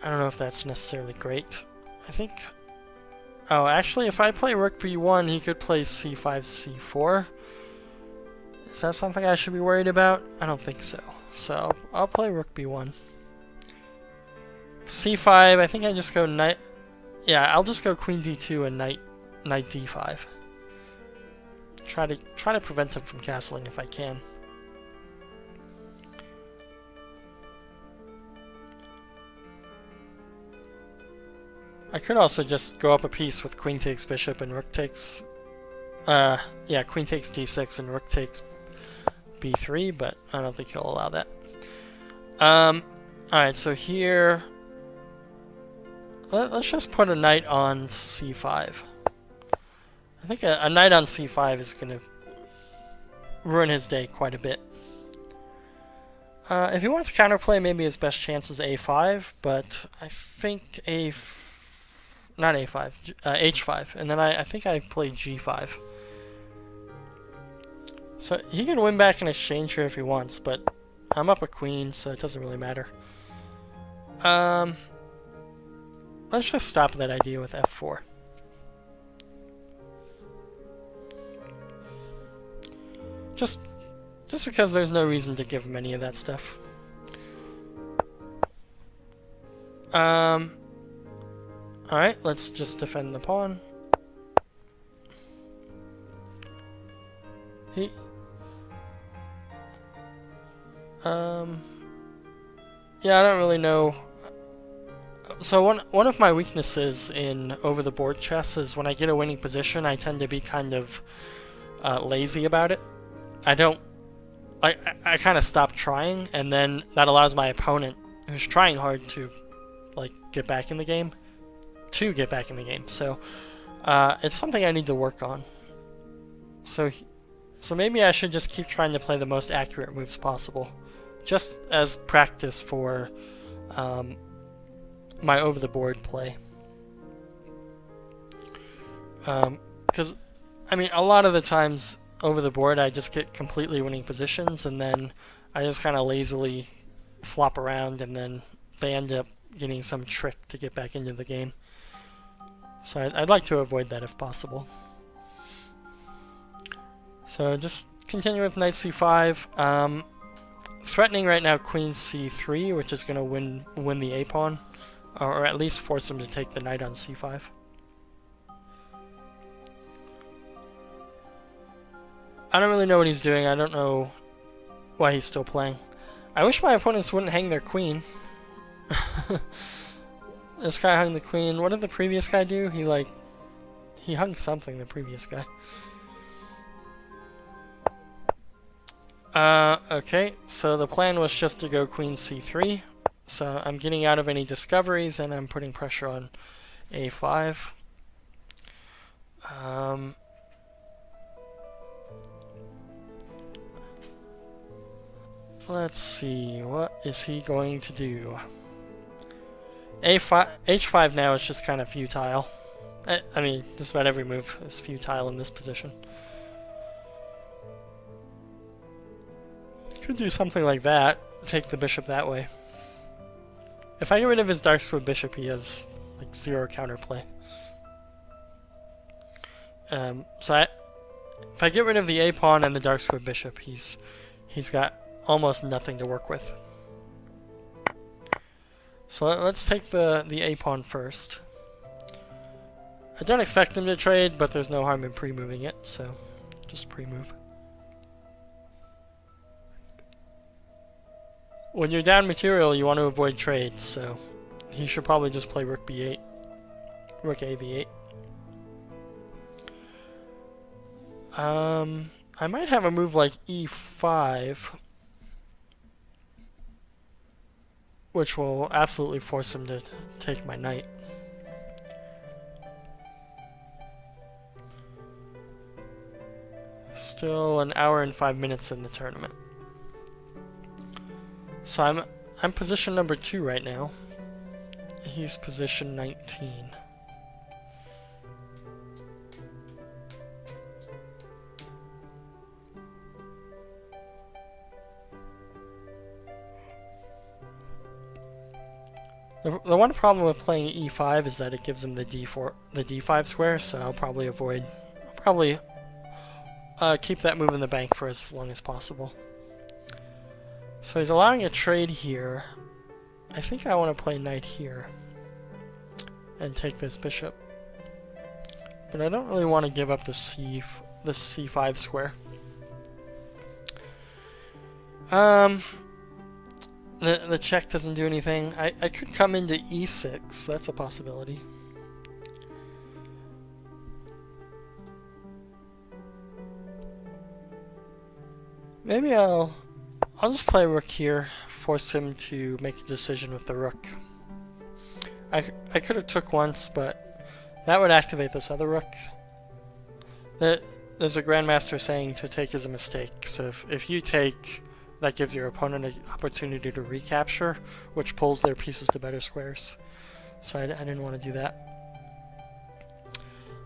Speaker 1: I don't know if that's necessarily great. I think... Oh, actually, if I play rook b1, he could play c5, c4. Is that something I should be worried about? I don't think so. So, I'll play rook b1. c5, I think I just go knight... Yeah, I'll just go queen d2 and knight d5. Try to prevent him from castling if I can. I could also just go up a piece with queen takes bishop and rook takes Yeah, queen takes d6 and rook takes b3, but I don't think he'll allow that. Alright, so here... Let's just put a knight on c5. I think a knight on c5 is going to ruin his day quite a bit. If he wants counterplay, maybe his best chance is a5, but I think not a5, h5, and then I think I play g5. So he can win back in exchange here if he wants, but I'm up a queen, so it doesn't really matter. Let's just stop that idea with f4. Just because there's no reason to give him any of that stuff. Alright, let's just defend the pawn. Yeah, I don't really know. So one of my weaknesses in over-the-board chess is when I get a winning position, I tend to be kind of lazy about it. I kind of stop trying, and then that allows my opponent, who's trying hard to get back in the game, So it's something I need to work on. So maybe I should just keep trying to play the most accurate moves possible, just as practice for my over-the-board play. Because, I mean, a lot of the times over the board I just get completely winning positions, and then I just kind of lazily flop around, and then they end up getting some trick to get back into the game. So I'd like to avoid that if possible. So just continue with knight c5. Threatening right now queen c3, which is going to win the a-pawn, or at least force him to take the knight on c5. I don't really know what he's doing. I don't know why he's still playing. I wish my opponents wouldn't hang their queen. This guy hung the queen. What did the previous guy do? He hung something, the previous guy. Okay, so the plan was just to go queen c3. So I'm getting out of any discoveries, and I'm putting pressure on a5. Let's see, what is he going to do? H5 now is just kind of futile. I mean, just about every move is futile in this position. Could do something like that, take the bishop that way. If I get rid of his dark square bishop, he has like 0 counterplay. So if I get rid of the a-pawn and the dark square bishop, he's got almost nothing to work with. So let's take the a-pawn first. I don't expect him to trade, but there's no harm in pre-moving it, so just pre-move. When you're down material, you want to avoid trades, so he should probably just play rook b8, rook a b8. I might have a move like e5, which will absolutely force him to take my knight. Still an hour and 5 minutes in the tournament. So I'm position number 2 right now. He's position 19. The one problem with playing e5 is that it gives him the d5 square, so I'll probably keep that move in the bank for as long as possible. So he's allowing a trade here. I think I want to play knight here and take this bishop, but I don't really want to give up the c5 square. The check doesn't do anything. I could come into e6. That's a possibility. Maybe I'll just play rook here, force him to make a decision with the rook. I could have took once, but that would activate this other rook. There's a grandmaster saying to take is a mistake, so if you take, that gives your opponent an opportunity to recapture, which pulls their pieces to better squares. So I didn't want to do that.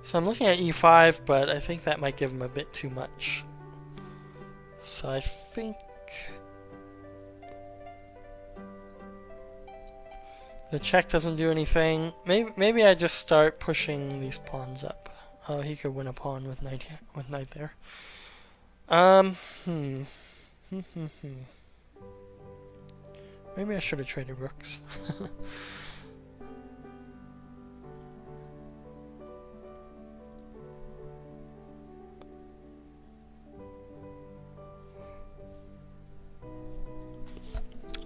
Speaker 1: So I'm looking at e5, but I think that might give him a bit too much. So I think the check doesn't do anything. Maybe I just start pushing these pawns up. Oh, he could win a pawn with knight there. Maybe I should have traded rooks.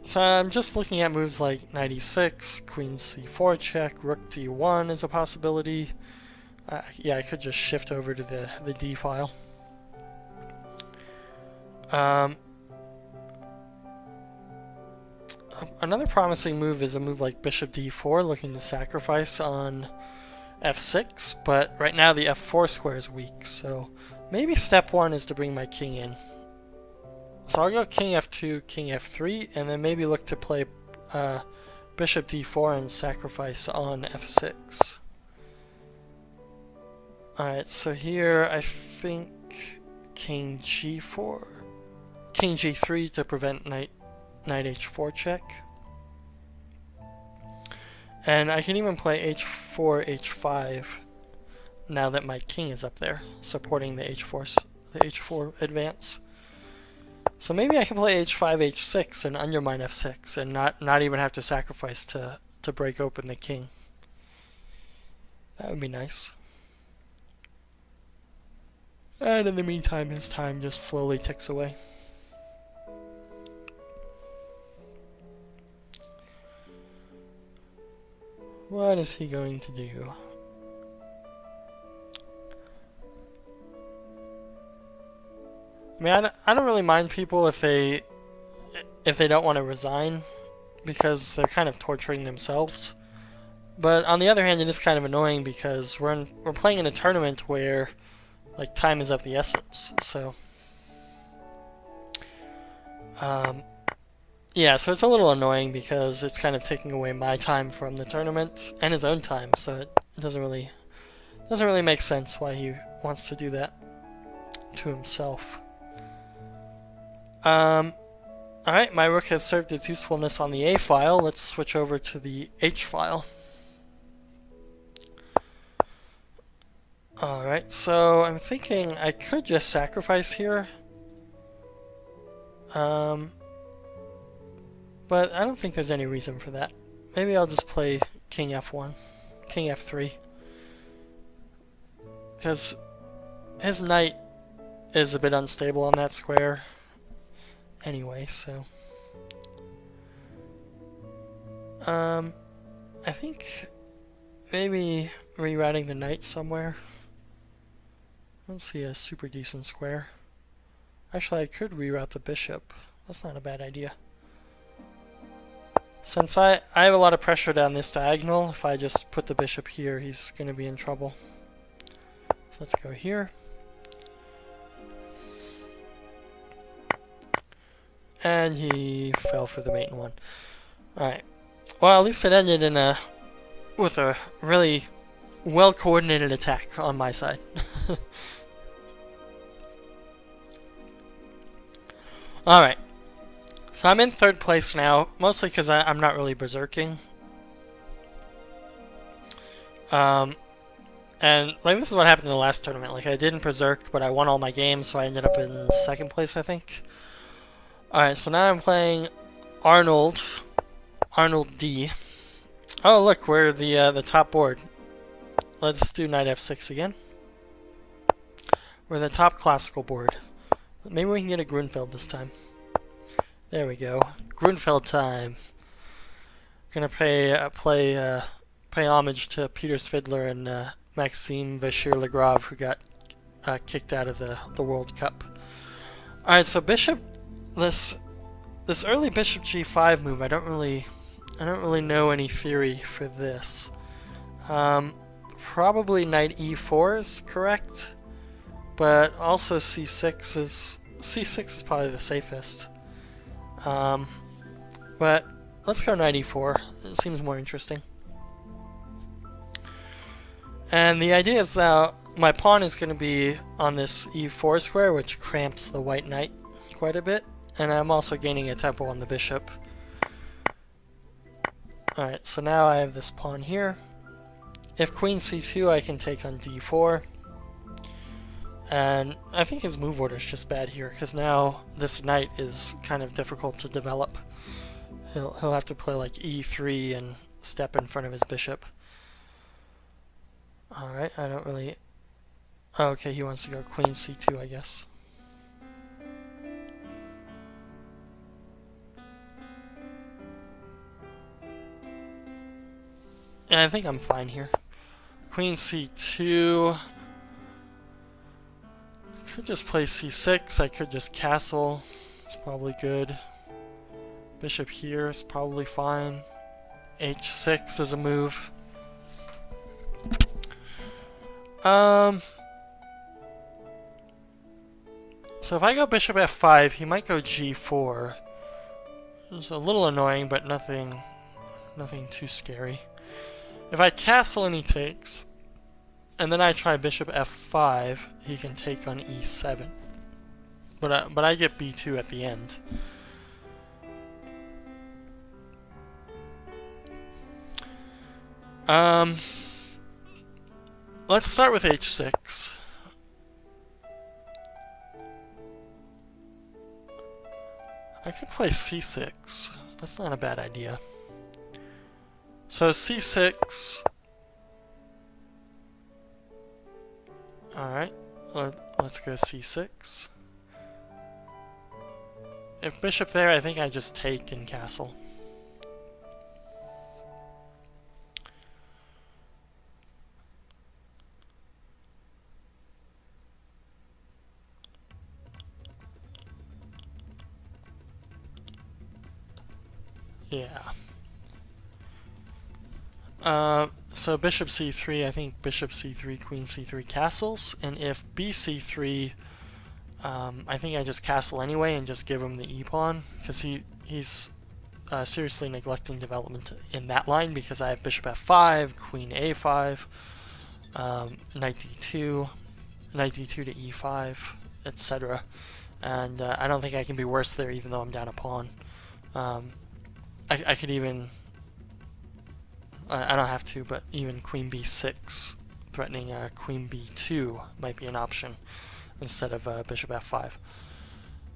Speaker 1: So I'm just looking at moves like knight e6, queen c4 check, rook d1 is a possibility. Yeah, I could just shift over to the d file. Another promising move is a move like bishop d4, looking to sacrifice on f6, but right now the f4 square is weak, so maybe step one is to bring my king in. So I'll go king f2, king f3, and then maybe look to play bishop d4 and sacrifice on f6. Alright, so here I think king g4, king g3 to prevent knight h4 check. And I can even play h4, h5 now that my king is up there, supporting the h4 advance. So maybe I can play h5, h6 and undermine f6 and not even have to sacrifice to break open the king. That would be nice. And in the meantime, his time just slowly ticks away. What is he going to do? I mean, I don't really mind people if they don't want to resign, because they're kind of torturing themselves. But on the other hand, it is kind of annoying because we're playing in a tournament where like time is of the essence. So yeah, so it's a little annoying because it's kind of taking away my time from the tournament and his own time. So it doesn't really make sense why he wants to do that to himself. Alright, my rook has served its usefulness on the A file. Let's switch over to the H file. Alright, so I'm thinking I could just sacrifice here. But I don't think there's any reason for that. Maybe I'll just play king f1, king f3. Because his knight is a bit unstable on that square anyway, so I think maybe rerouting the knight somewhere. I don't see a super decent square. Actually, I could reroute the bishop. That's not a bad idea. Since I have a lot of pressure down this diagonal, if I just put the bishop here, he's going to be in trouble. So let's go here. And he fell for the mate in one. Alright. Well, at least it ended in with a really well-coordinated attack on my side. Alright. So I'm in third place now, mostly because I'm not really berserking. And like this is what happened in the last tournament. Like I didn't berserk, but I won all my games, so I ended up in second place, I think. Alright, so now I'm playing Arnold D. Oh look, we're the top board. Let's do knight f6 again. We're the top classical board. Maybe we can get a Gruenfeld this time. There we go. Gruenfeld time. Gonna play homage to Peter Svidler and Maxime Vachier-Lagrave, who got kicked out of the World Cup. Alright, so bishop, this early bishop g5 move, I don't really know any theory for this. Probably knight e4 is correct, but also c6 is probably the safest. But let's go knight e4. It seems more interesting. And the idea is that my pawn is going to be on this e4 square, which cramps the white knight quite a bit, and I'm also gaining a tempo on the bishop. Alright, so now I have this pawn here. If queen c2, I can take on d4. And I think his move order is just bad here, because now this knight is kind of difficult to develop. He'll have to play like e3 and step in front of his bishop. Alright, I don't really... Oh, okay, he wants to go queen c2, I guess. Yeah, I think I'm fine here. Queen c2. Could just play c6. I could just castle. It's probably good. Bishop here is probably fine. h6 is a move. So if I go bishop f5, he might go g4. It's a little annoying, but nothing too scary. If I castle and he takes, and then I try bishop f5, he can take on e7. But I get b2 at the end. Let's start with h6. I could play c6. That's not a bad idea. So c6. Alright, let's go c6. If bishop there, I think I just take and castle. Yeah. So bishop c3, I think bishop c3, queen c3 castles, and if bc3, I think I just castle anyway and just give him the e-pawn, because he's seriously neglecting development in that line, because I have bishop f5, queen a5, knight d2, knight d2 to e5, etc. And I don't think I can be worse there, even though I'm down a pawn. I could even... I don't have to, but even queen b6, threatening queen b2 might be an option instead of bishop f5.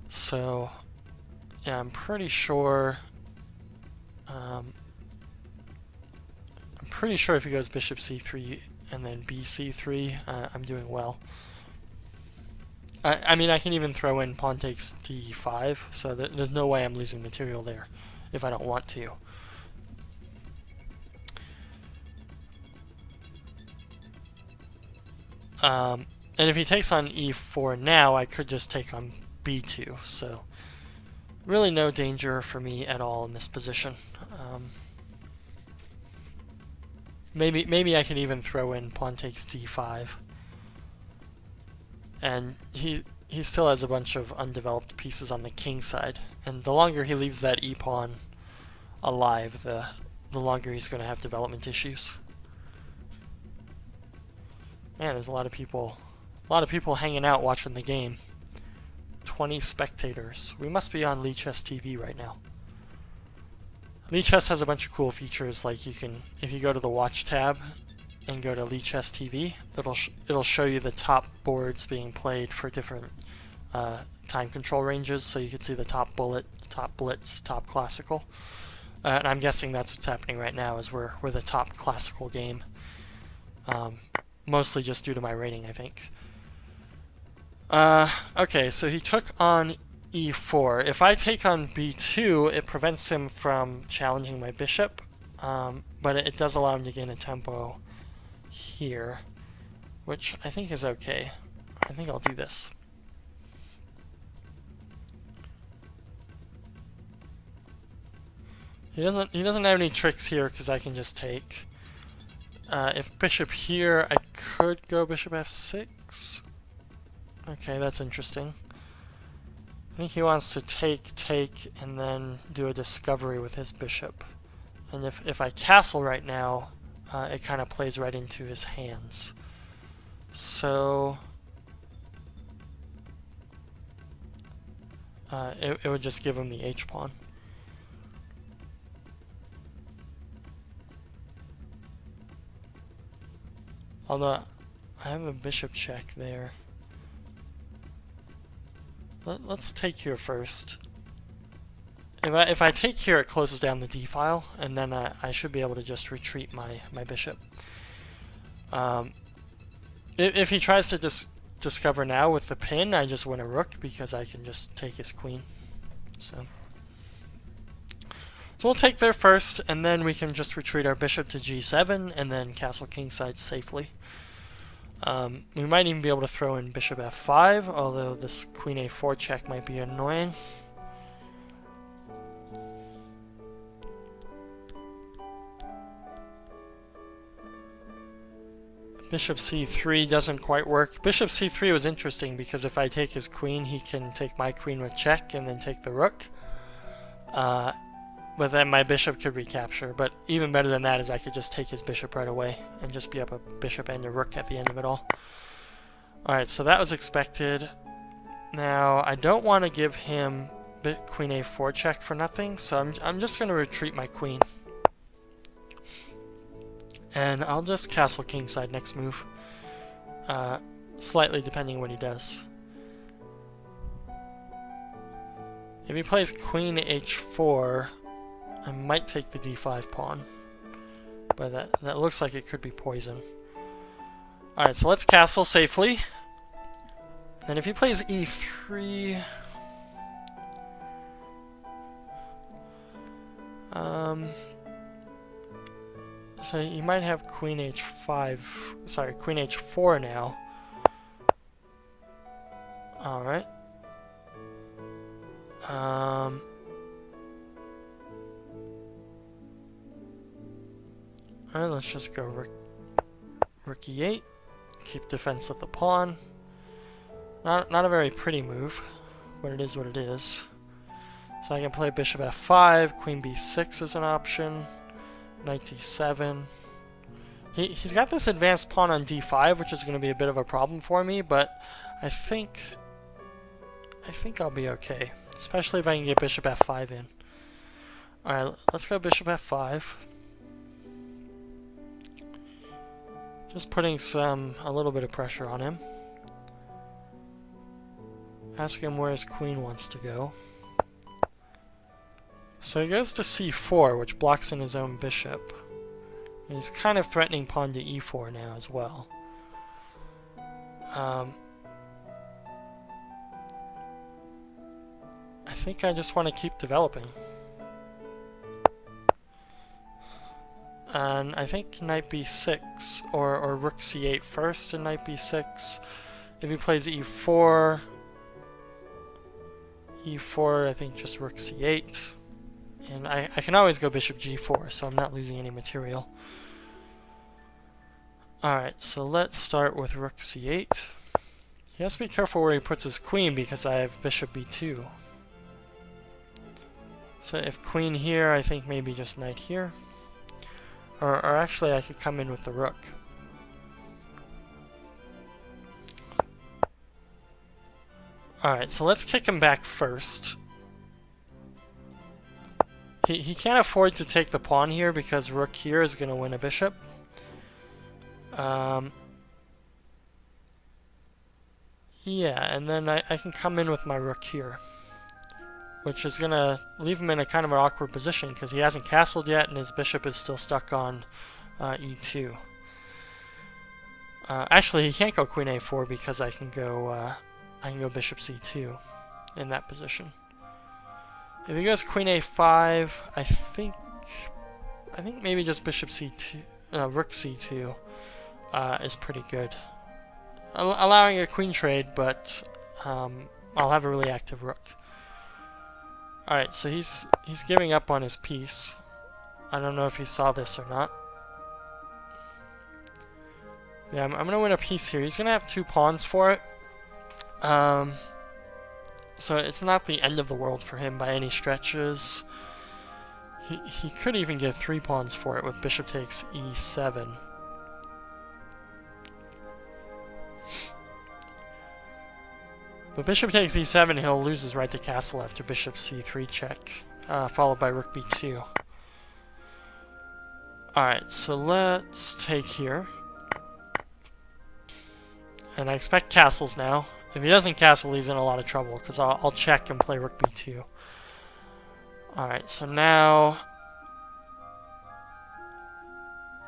Speaker 1: So, yeah, I'm pretty sure... I'm pretty sure if he goes bishop c3 and then bc3, I'm doing well. I mean, I can even throw in pawn takes d5, so there's no way I'm losing material there if I don't want to. And if he takes on e4 now, I could just take on b2, so really no danger for me at all in this position. Maybe I can even throw in pawn takes d5. And he still has a bunch of undeveloped pieces on the king side, and the longer he leaves that e-pawn alive, the longer he's going to have development issues. Man, there's a lot of people hanging out watching the game. 20 spectators. We must be on LiChess TV right now. LiChess has a bunch of cool features, like you can, if you go to the watch tab and go to LiChess TV, it'll show you the top boards being played for different time control ranges, so you can see the top bullet, top blitz, top classical. And I'm guessing that's what's happening right now, is we're the top classical game. Mostly just due to my rating, I think. Okay, so he took on e4. If I take on b2, it prevents him from challenging my bishop, but it does allow him to gain a tempo here, which I think is okay. I think I'll do this. He doesn't have any tricks here because I can just take. If bishop here, I could go bishop f6. Okay, that's interesting. I think he wants to take, and then do a discovery with his bishop. And if I castle right now, it kind of plays right into his hands. So it would just give him the h-pawn. Although I have a bishop check there. Let's take here first. If I take here, it closes down the d file, and then I should be able to just retreat my bishop. If he tries to discover now with the pin, I just win a rook because I can just take his queen. So we'll take there first, and then we can just retreat our bishop to g7, and then castle kingside safely. We might even be able to throw in bishop f5, although this queen a4 check might be annoying. Bishop c3 doesn't quite work. Bishop c3 was interesting because if I take his queen, he can take my queen with check and then take the rook. But then my bishop could recapture. But even better than that is I could just take his bishop right away and just be up a bishop and a rook at the end of it all. Alright, so that was expected. Now, I don't want to give him queen a4 check for nothing, so I'm just going to retreat my queen. And I'll just castle kingside next move. Slightly depending what he does. If he plays queen h4, I might take the d5 pawn. But that looks like it could be poison. Alright, so let's castle safely. And if he plays e3... so he might have queen h5... Sorry, queen h4 now. Alright. Alright, let's just go rook e8. Keep defense of the pawn. Not a very pretty move, but it is what it is. So I can play bishop f5, queen b6 is an option, knight d7. He's got this advanced pawn on d5, which is going to be a bit of a problem for me, but I think I'll be okay, especially if I can get bishop f5 in. Alright, let's go bishop f5. Just putting a little bit of pressure on him. Ask him where his queen wants to go. So he goes to c4, which blocks in his own bishop. And he's kind of threatening pawn to e4 now as well. I think I just want to keep developing. And I think knight b6, or rook c8 first and knight b6. If he plays e4, I think just rook c8. And I can always go bishop g4, so I'm not losing any material. Alright, so let's start with rook c8. He has to be careful where he puts his queen because I have bishop b2. So if queen here, I think maybe just knight here. Or actually I could come in with the rook. Alright, so let's kick him back first. He can't afford to take the pawn here because rook here is going to win a bishop. Yeah, and then I can come in with my rook here, which is going to leave him in a kind of an awkward position because he hasn't castled yet and his bishop is still stuck on e2. Actually, he can't go queen a4 because I can go bishop c2 in that position. If he goes queen a5, I think maybe just bishop c2, rook c2 is pretty good, allowing a queen trade, but I'll have a really active rook. Alright, so he's giving up on his piece. I don't know if he saw this or not. Yeah, I'm gonna win a piece here. He's gonna have 2 pawns for it. So it's not the end of the world for him by any stretches. He could even get 3 pawns for it with bishop takes e7. But bishop takes e7, he'll lose his right to castle after bishop c3 check, followed by rook b2. Alright, so let's take here. And I expect castles now. If he doesn't castle, he's in a lot of trouble, because I'll check and play rook b2. Alright, so now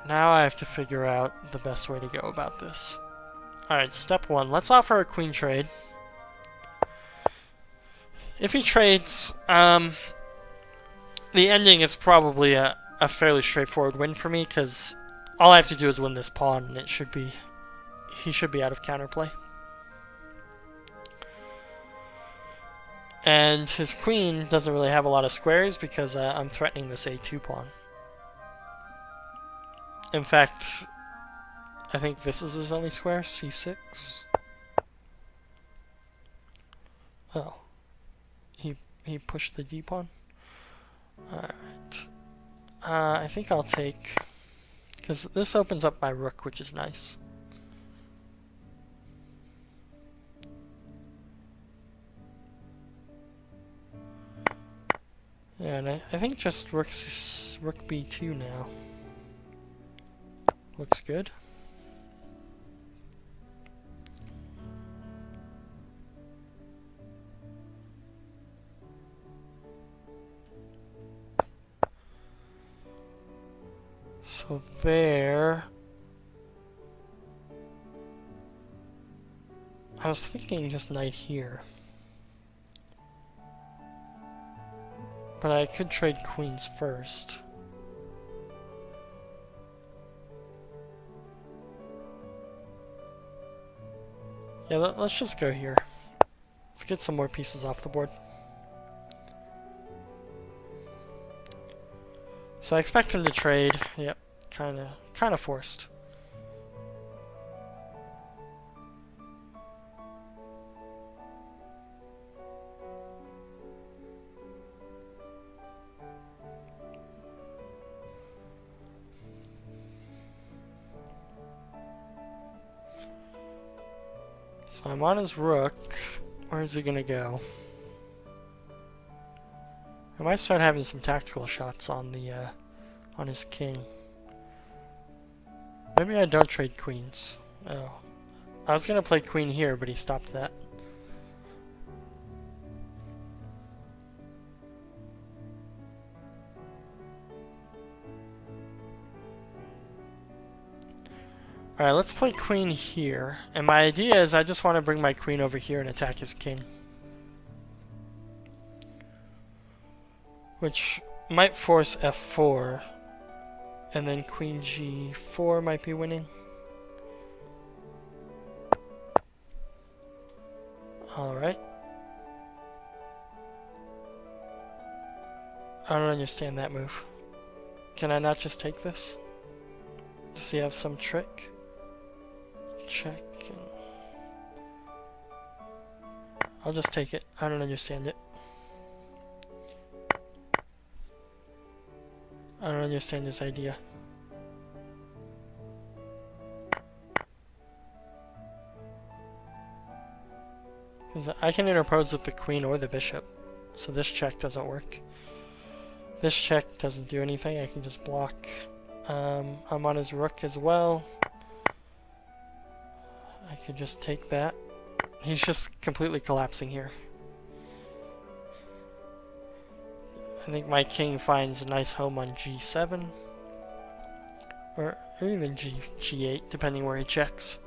Speaker 1: I have to figure out the best way to go about this. Alright, step 1. Let's offer a queen trade. If he trades, the ending is probably a fairly straightforward win for me, because all I have to do is win this pawn, and he should be out of counterplay. And his queen doesn't really have a lot of squares, because I'm threatening this a2 pawn. In fact, I think this is his only square, c6. Oh. He pushed the d pawn. Alright. I think I'll take... because this opens up my rook, which is nice. Yeah, and I think just rook b2 now. Looks good. So there... I was thinking just knight here. But I could trade queens first. Yeah, let's just go here. Let's get some more pieces off the board. So I expect him to trade. Yep, kind of forced. So I'm on his rook. Where is he gonna go? I might start having some tactical shots on the on his king. Maybe I don't trade queens. Oh, I was gonna play queen here, but he stopped that. Alright, let's play queen here. And my idea is I just want to bring my queen over here and attack his king. Which might force f4. And then queen g4 might be winning. Alright. I don't understand that move. Can I not just take this? Does he have some trick? Check. I'll just take it. I don't understand it. I don't understand this idea. Because I can interpose with the queen or the bishop. So this check doesn't work. This check doesn't do anything. I can just block. I'm on his rook as well. I could just take that. He's just completely collapsing here. I think my king finds a nice home on g7. Or even g8, depending where he checks.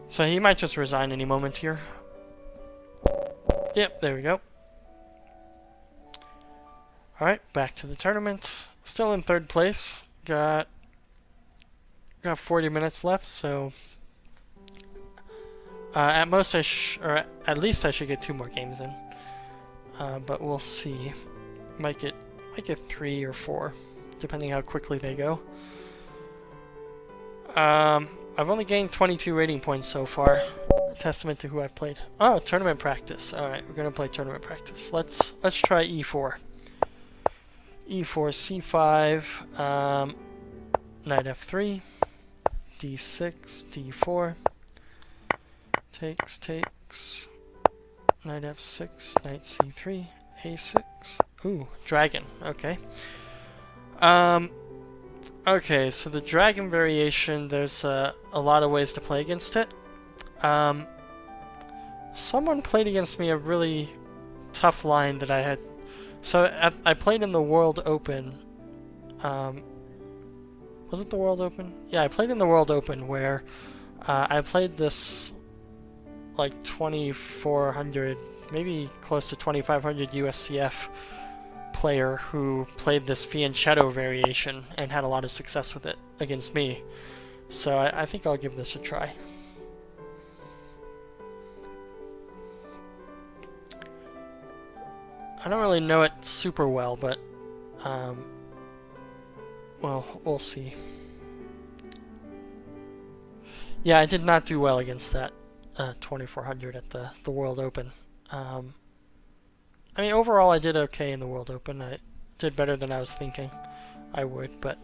Speaker 1: So he might just resign any moment here. Yep, there we go. Alright, back to the tournament. Still in 3rd place. Got 40 minutes left, so... at most or at least I should get 2 more games in. But we'll see. Might might get 3 or 4, depending how quickly they go. I've only gained 22 rating points so far. A testament to who I've played. Oh, tournament practice. Alright, we're gonna play tournament practice. Let's try e4. e4, c5, knight f3, d6, d4, takes, knight f6, knight c3, a6. Ooh, dragon. Okay. Okay, so the dragon variation, there's a lot of ways to play against it. Someone played against me a really tough line that I had. So I played in the World Open. Was it the World Open? Yeah, I played in the World Open where I played this like 2400, maybe close to 2500 USCF player who played this Fianchetto variation and had a lot of success with it against me. So I think I'll give this a try. I don't really know it super well, but well, we'll see. Yeah, I did not do well against that 2400 at the World Open. I mean, overall, I did okay in the World Open. I did better than I was thinking I would, but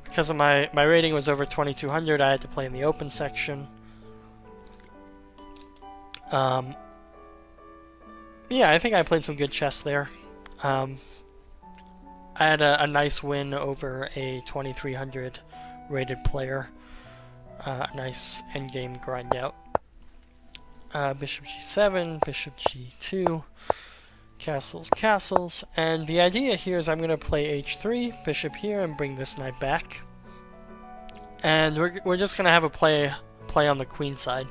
Speaker 1: because of my rating was over 2200, I had to play in the Open section. Yeah, I think I played some good chess there. I had a nice win over a 2300 rated player. A nice endgame grind out. Bishop g7, bishop g2. Castles, and the idea here is I'm going to play h3, bishop here, and bring this knight back. And we're just going to have a play on the queen side.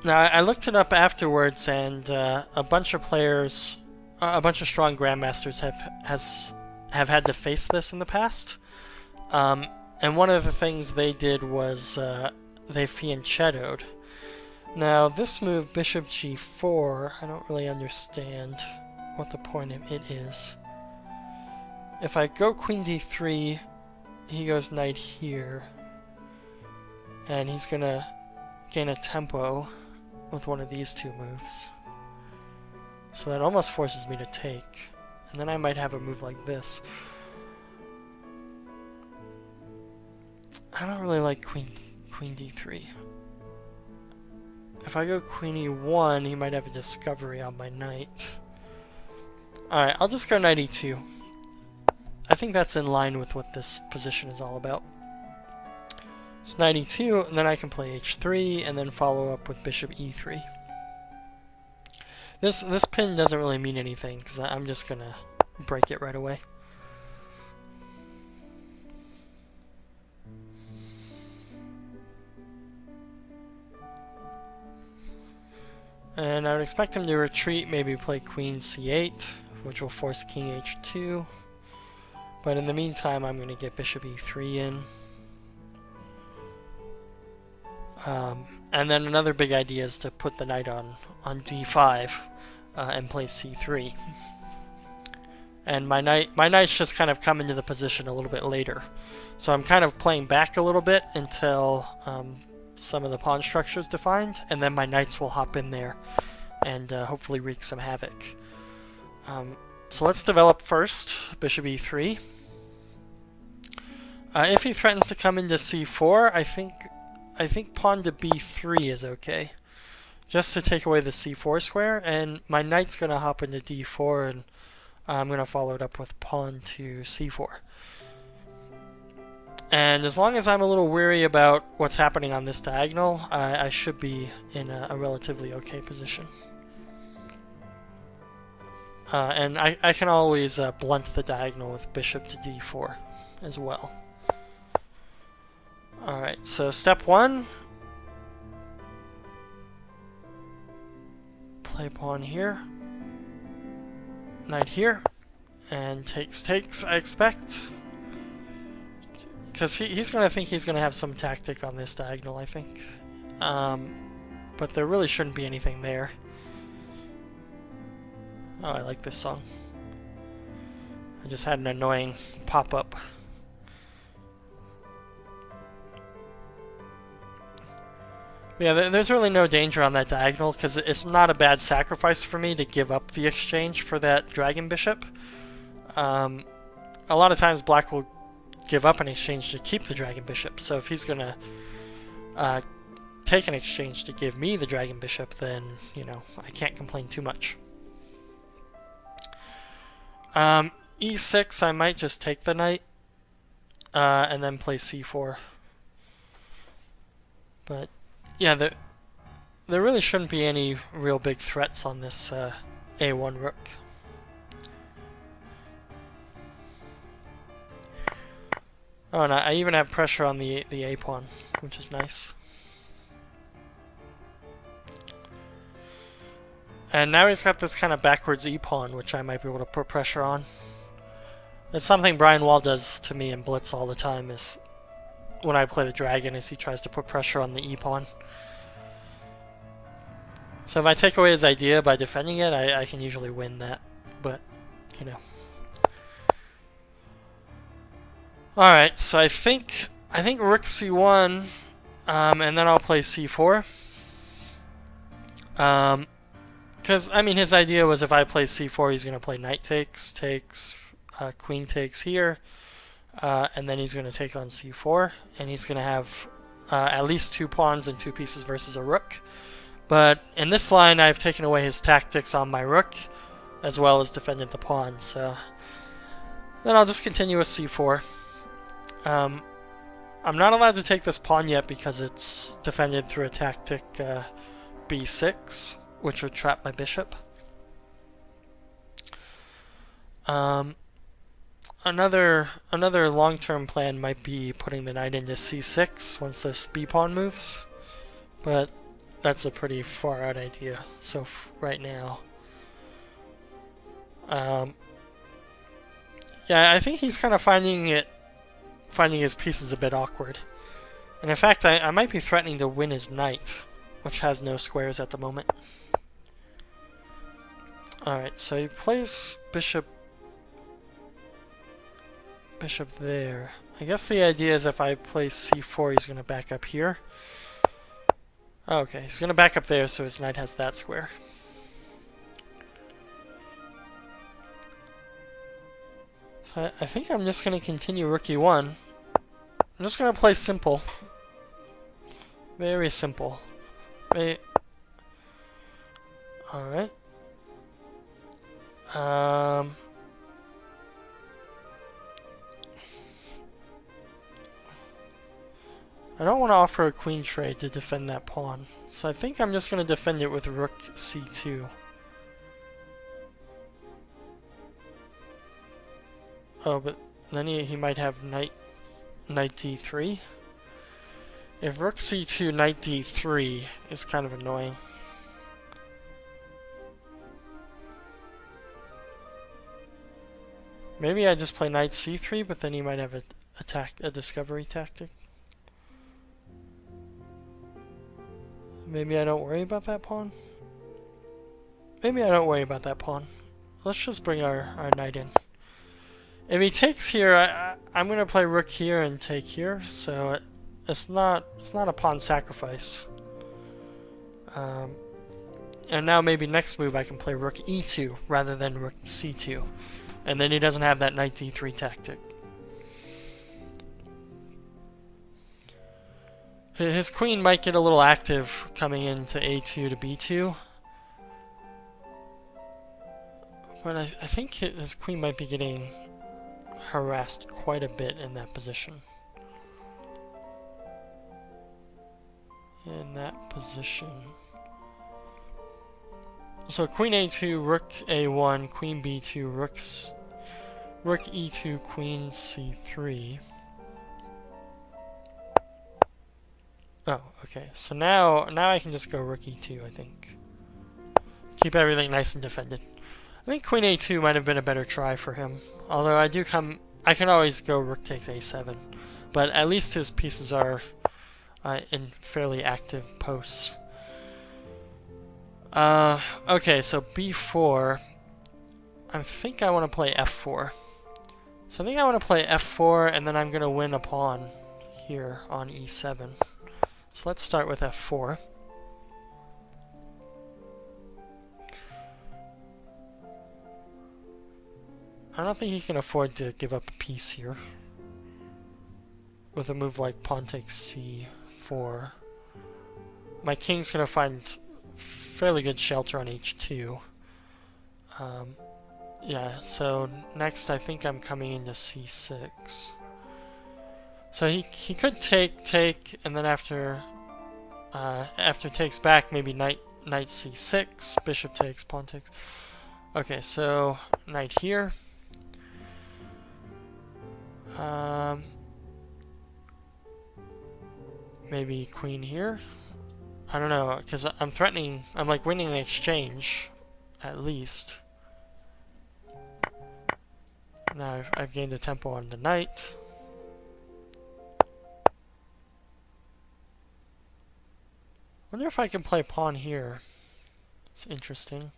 Speaker 1: Now, I looked it up afterwards, and a bunch of players, a bunch of strong grandmasters have had to face this in the past. And one of the things they did was they fianchettoed. Now, this move, bishop g4, I don't really understand what the point of it is. If I go queen d3, he goes knight here. And he's going to gain a tempo with one of these two moves. So that almost forces me to take. And then I might have a move like this. I don't really like queen d3. If I go queen e1, he might have a discovery on my knight. Alright, I'll just go knight e2. I think that's in line with what this position is all about. So knight e2, and then I can play h3, and then follow up with bishop e3. This pin doesn't really mean anything, because I'm just going to break it right away. And I would expect him to retreat, maybe play queen c8, which will force king h2. But in the meantime, I'm going to get bishop e3 in. And then another big idea is to put the knight on d5 and play c3. And my knight's just kind of come into the position a little bit later. So I'm kind of playing back a little bit until some of the pawn structure is defined, and then my knights will hop in there and hopefully wreak some havoc. So let's develop first bishop e3. If he threatens to come into c4, I think pawn to b3 is okay, just to take away the c4 square, and my knight's going to hop into d4, and I'm going to follow it up with pawn to c4. And as long as I'm a little weary about what's happening on this diagonal, I should be in a relatively okay position. And I can always blunt the diagonal with bishop to d4 as well. Alright, so step 1. Play pawn here. Knight here. And takes, I expect. Because he's going to think he's going to have some tactic on this diagonal, I think. But there really shouldn't be anything there. Oh, I like this song. I just had an annoying pop-up. Yeah, there's really no danger on that diagonal, because it's not a bad sacrifice for me to give up the exchange for that dragon bishop. A lot of times black will give up an exchange to keep the dragon bishop, so if he's going to take an exchange to give me the dragon bishop, then, you know, I can't complain too much. E6, I might just take the knight, and then play C4. But yeah, there really shouldn't be any real big threats on this A1 rook. Oh, and I even have pressure on the A pawn, which is nice. And now he's got this kind of backwards E pawn, which I might be able to put pressure on. It's something Brian Wall does to me in Blitz all the time, is when I play the dragon, is he tries to put pressure on the E pawn. So if I take away his idea by defending it, I can usually win that, but, you know. Alright, so I think rook C1, and then I'll play C4. Because, I mean, his idea was if I play C4, he's going to play knight takes, queen takes here, and then he's going to take on C4, and he's going to have at least 2 pawns and 2 pieces versus a rook. But in this line, I've taken away his tactics on my rook, as well as defended the pawn, so then I'll just continue with C4. I'm not allowed to take this pawn yet because it's defended through a tactic B6, which would trap my bishop. Another long-term plan might be putting the knight into C6 once this B pawn moves, but that's a pretty far-out idea. So right now, yeah, I think he's kind of finding his pieces a bit awkward, and in fact, I might be threatening to win his knight, which has no squares at the moment. Alright, so he plays bishop there. I guess the idea is if I play C4, he's going to back up here. Okay, he's going to back up there so his knight has that square. So I think I'm just going to continue rook E1. I'm just going to play simple. Very simple. Alright. I don't want to offer a queen trade to defend that pawn, so I think I'm just going to defend it with rook C2. Oh, but then he might have knight D3. If rook C2, knight D3 is kind of annoying. Maybe I just play knight C3, but then he might have a discovery tactic. Maybe I don't worry about that pawn. Maybe I don't worry about that pawn. Let's just bring our knight in. If he takes here, I'm going to play rook here and take here, so it's not a pawn sacrifice. And now maybe next move I can play rook E2 rather than rook C2. And then he doesn't have that knight D3 tactic. His queen might get a little active coming into A2 to B2. But I think his queen might be getting harassed quite a bit in that position. So queen A2, rook A1, queen B2, rook E2, queen C3. Oh, okay. So now I can just go rook E2, I think. Keep everything nice and defended. I think queen A2 might have been a better try for him. Although I can always go rook takes A7. But at least his pieces are in fairly active posts. Okay, so B4. I think I want to play f4. So I think I want to play f4, and then I'm going to win a pawn here on e7. So let's start with f4. I don't think he can afford to give up a piece here. With a move like pawn takes c4. My king's going to find fairly good shelter on h2. Yeah, so next I think I'm coming into c6. So he could take, and then after takes back, maybe knight c6, bishop takes, pawn takes. Okay, so knight here. Maybe queen here. I don't know, because I'm threatening. I'm like winning an exchange, at least. Now I've gained a tempo on the knight. Wonder if I can play pawn here. It's interesting.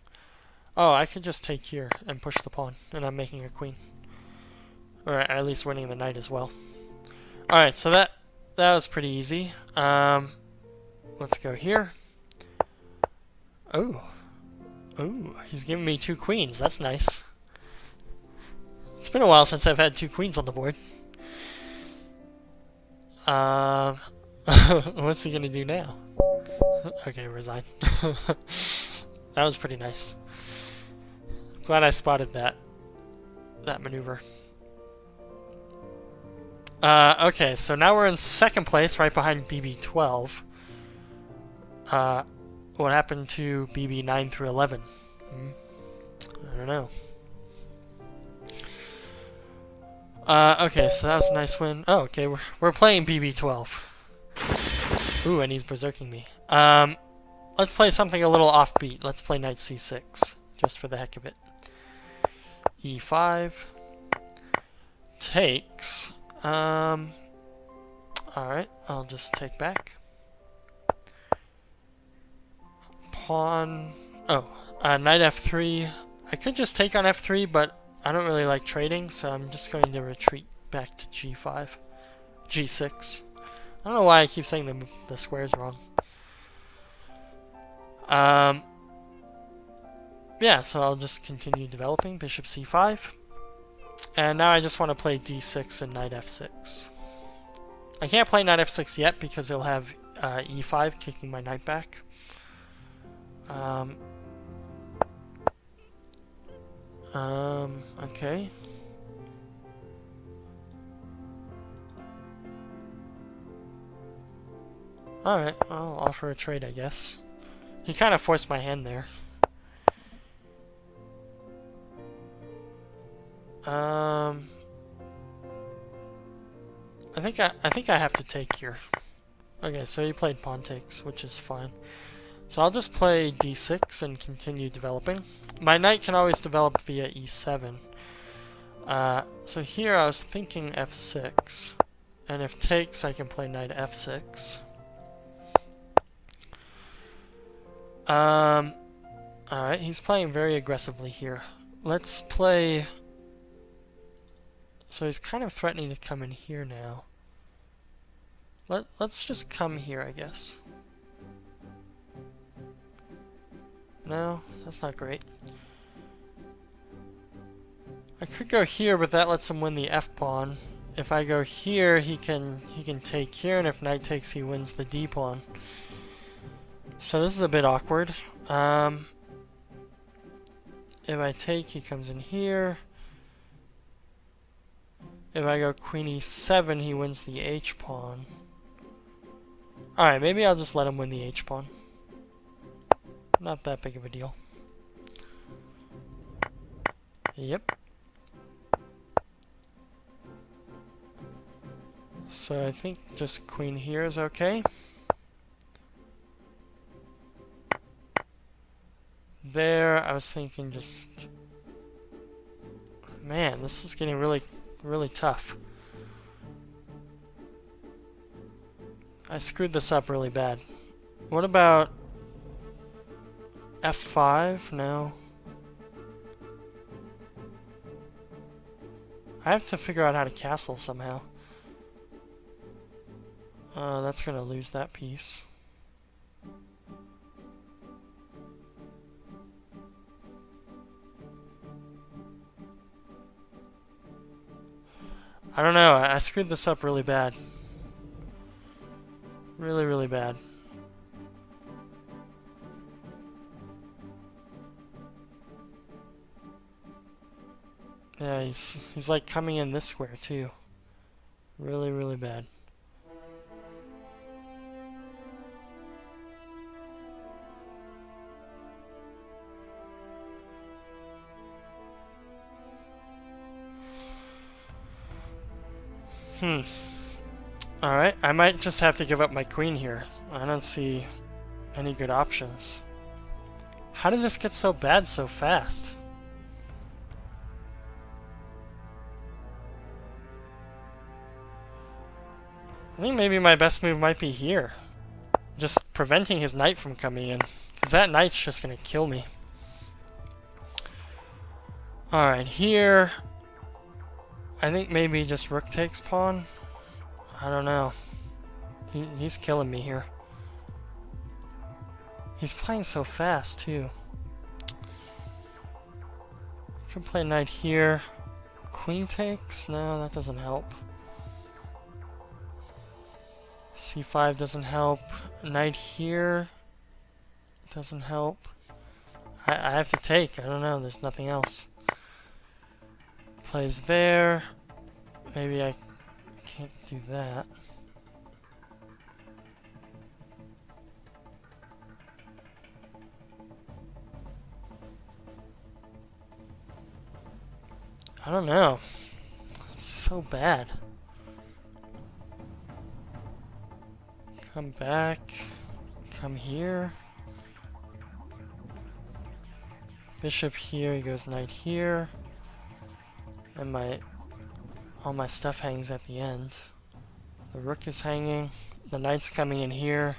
Speaker 1: Oh, I could just take here and push the pawn, and I'm making a queen. Or at least winning the knight as well. Alright, so that was pretty easy. Let's go here. Oh, he's giving me 2 queens. That's nice. It's been a while since I've had 2 queens on the board. What's he gonna do now? Okay, resign. That was pretty nice. Glad I spotted that maneuver. Okay, so now we're in second place, right behind BB12. What happened to BB9 through 11? I don't know. Okay, so that was a nice win. Oh, okay, we're playing BB12. Ooh, and he's berserking me. Let's play something a little offbeat. Let's play knight c6, just for the heck of it. e5 takes. Alright, I'll just take back. Pawn. Oh, knight f3. I could just take on f3, but I don't really like trading, so I'm just going to retreat back to g5. g6. I don't know why I keep saying the squares wrong. Yeah, so I'll just continue developing. Bishop c5. And now I just want to play d6 and knight f6. I can't play knight f6 yet because he'll have e5 kicking my knight back. Okay. Alright, I'll offer a trade, I guess. He kind of forced my hand there. I think I have to take here. Okay, so he played pawn takes, which is fine. So I'll just play d6 and continue developing. My knight can always develop via e7. So here I was thinking f6. And if takes, I can play knight f6. Alright, he's playing very aggressively here. Let's play... So he's kind of threatening to come in here now. Let's just come here, I guess. No, that's not great. I could go here, but that lets him win the f-pawn. If I go here, he can take here, and if knight takes, he wins the d-pawn. So this is a bit awkward. If I take, he comes in here. If I go queen e7, he wins the h-pawn. Alright, maybe I'll just let him win the h-pawn. Not that big of a deal. Yep. So I think just queen here is okay. There, I was thinking just... Man, this is getting really tough. I screwed this up really bad. What about f5? No. I have to figure out how to castle somehow. That's gonna lose that piece. I don't know, I screwed this up really bad. Really, really bad. Yeah, he's like coming in this square too. Really, really bad. Alright, I might just have to give up my queen here. I don't see any good options. How did this get so bad so fast? I think maybe my best move might be here. Just preventing his knight from coming in. Because that knight's just going to kill me. Alright, here... I think maybe just rook takes pawn. I don't know. He's killing me here. He's playing so fast too. Could play knight here. Queen takes? No, that doesn't help. C5 doesn't help. Knight here doesn't help. I have to take. I don't know. There's nothing else. Plays there. Maybe I can't do that. I don't know. It's so bad. Come back. Come here. Bishop here. He goes knight here. And all my stuff hangs at the end. The rook is hanging. The knight's coming in here.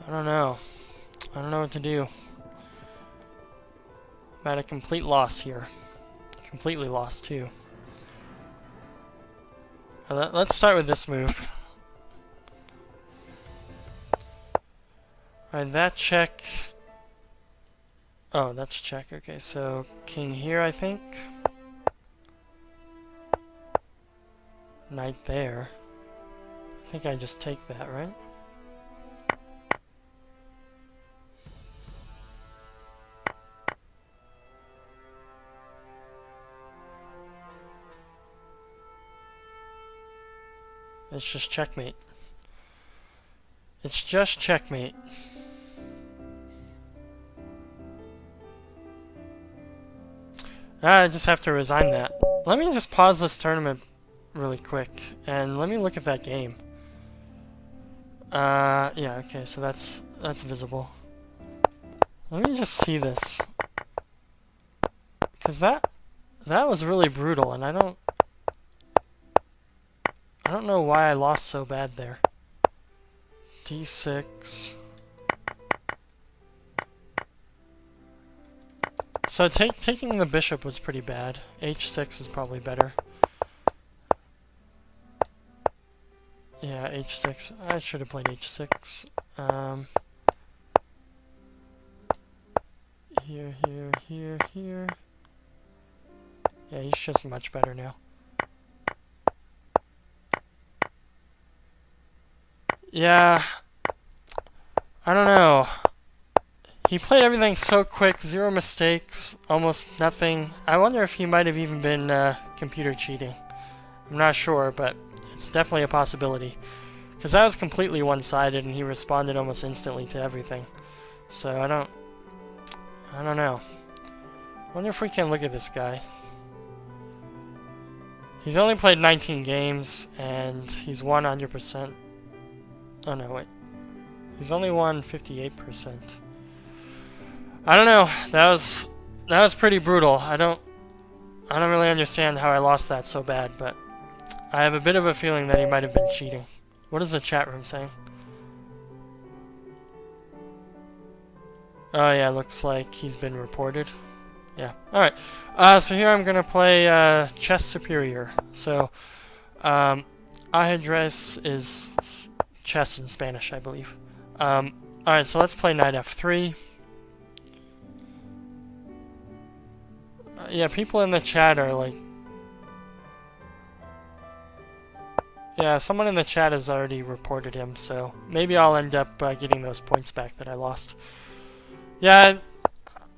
Speaker 1: I don't know. I don't know what to do. I'm at a complete loss here. Completely lost too. Let's start with this move. Alright, that check. Oh, that's check. Okay, so king here, I think. Knight there. I think I just take that, right? It's just checkmate. It's just checkmate. I just have to resign that. Let me just pause this tournament really quick, and let me look at that game. Yeah, okay, so that's visible. Let me just see this. Because that was really brutal, and I don't know why I lost so bad there. D6. So taking the bishop was pretty bad. H6 is probably better. Yeah, H6. I should have played H6. Here. Yeah, he's just much better now. Yeah, I don't know. He played everything so quick, 0 mistakes, almost nothing. I wonder if he might have even been computer cheating. I'm not sure, but it's definitely a possibility. Because that was completely one-sided, and he responded almost instantly to everything. So I don't know. I wonder if we can look at this guy. He's only played 19 games, and he's won 100%. Oh no, wait. He's only won 58%. I don't know. That was pretty brutal. I don't really understand how I lost that so bad, but I have a bit of a feeling that he might have been cheating. What is the chat room saying? Oh yeah, looks like he's been reported. Yeah. Alright. So here I'm gonna play Chess Superior. So, Ajedrez is chess in Spanish, I believe. Alright, so let's play knight f3. Yeah, people in the chat are like... Yeah, someone in the chat has already reported him, so maybe I'll end up getting those points back that I lost. Yeah,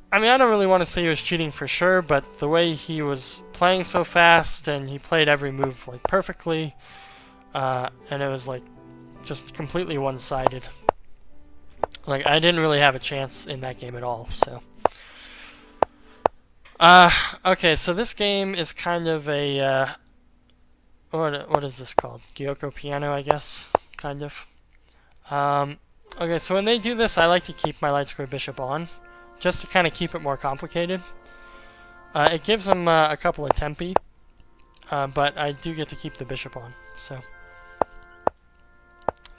Speaker 1: I mean, I don't really want to say he was cheating for sure, but the way he was playing so fast, and he played every move like perfectly, and it was like just completely one-sided. Like, I didn't really have a chance in that game at all, so... Okay, so this game is kind of a, what is this called? Gyoko piano, I guess, kind of. Okay, so when they do this, I like to keep my light square bishop on, just to kind of keep it more complicated. It gives them a couple of tempi, but I do get to keep the bishop on, so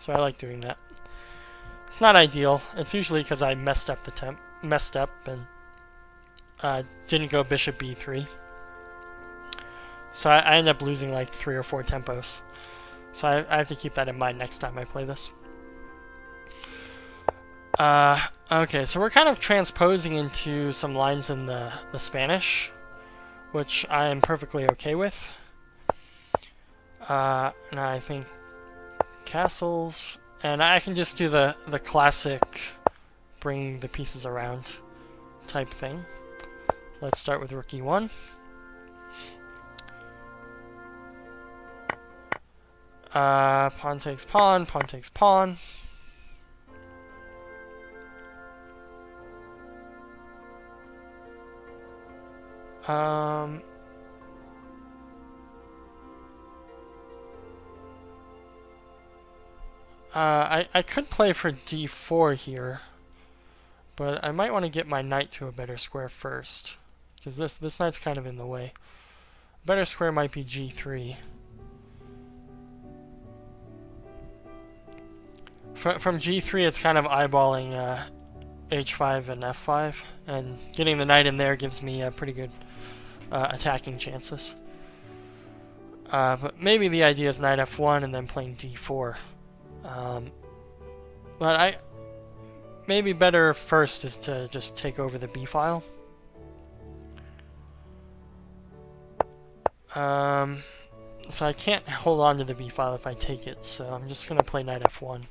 Speaker 1: I like doing that. It's not ideal. It's usually because I messed up and didn't go bishop b3. So I end up losing like 3 or 4 tempos. So I have to keep that in mind next time I play this. Okay, so we're kind of transposing into some lines in the Spanish, which I am perfectly okay with. And I think castles, and I can just do the classic bring the pieces around type thing. Let's start with rook e1. Pawn takes pawn, pawn takes pawn. I could play for d4 here, but I might want to get my knight to a better square first, because this knight's kind of in the way. Better square might be g3. From g3, it's kind of eyeballing h5 and f5, and getting the knight in there gives me pretty good attacking chances. But maybe the idea is knight f1 and then playing d4. But maybe better first is to just take over the b file. So I can't hold on to the b file if I take it, so I'm just gonna play knight f1.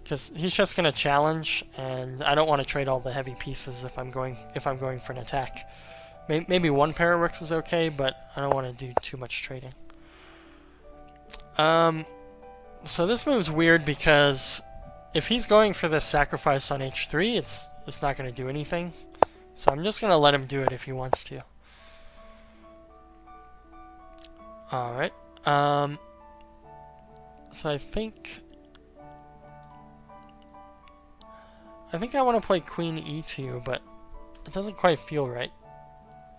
Speaker 1: Because he's just going to challenge, and I don't want to trade all the heavy pieces if I'm going for an attack. Maybe one pair of rooks is okay, but I don't want to do too much trading. So this move's weird because if he's going for this sacrifice on h3, it's not going to do anything. So I'm just going to let him do it if he wants to. All right. So I think I want to play queen e2, but it doesn't quite feel right.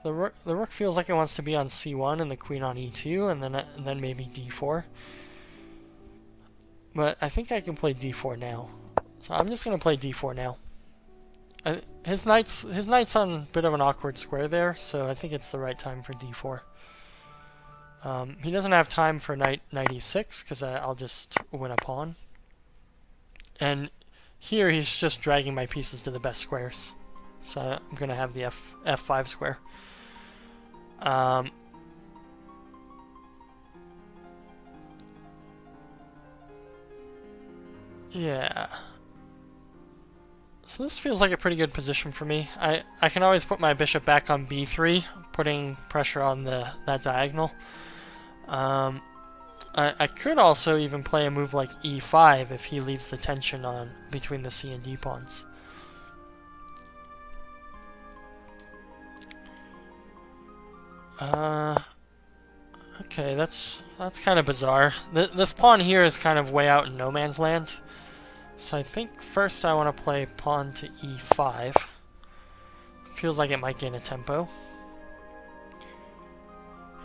Speaker 1: The rook feels like it wants to be on c1 and the queen on e2, and then maybe d4. But I think I can play d4 now, so I'm just gonna play d4 now. His knight's on a bit of an awkward square there, so I think it's the right time for d4. He doesn't have time for knight e6 because I'll just win a pawn. And here he's just dragging my pieces to the best squares, so I'm gonna have the f5 square. Yeah. So this feels like a pretty good position for me. I can always put my bishop back on b3, putting pressure on that diagonal. I could also even play a move like e5 if he leaves the tension on between the c and d pawns. Okay, that's kind of bizarre. This pawn here is kind of way out in no man's land. So I think first I want to play pawn to e5. Feels like it might gain a tempo.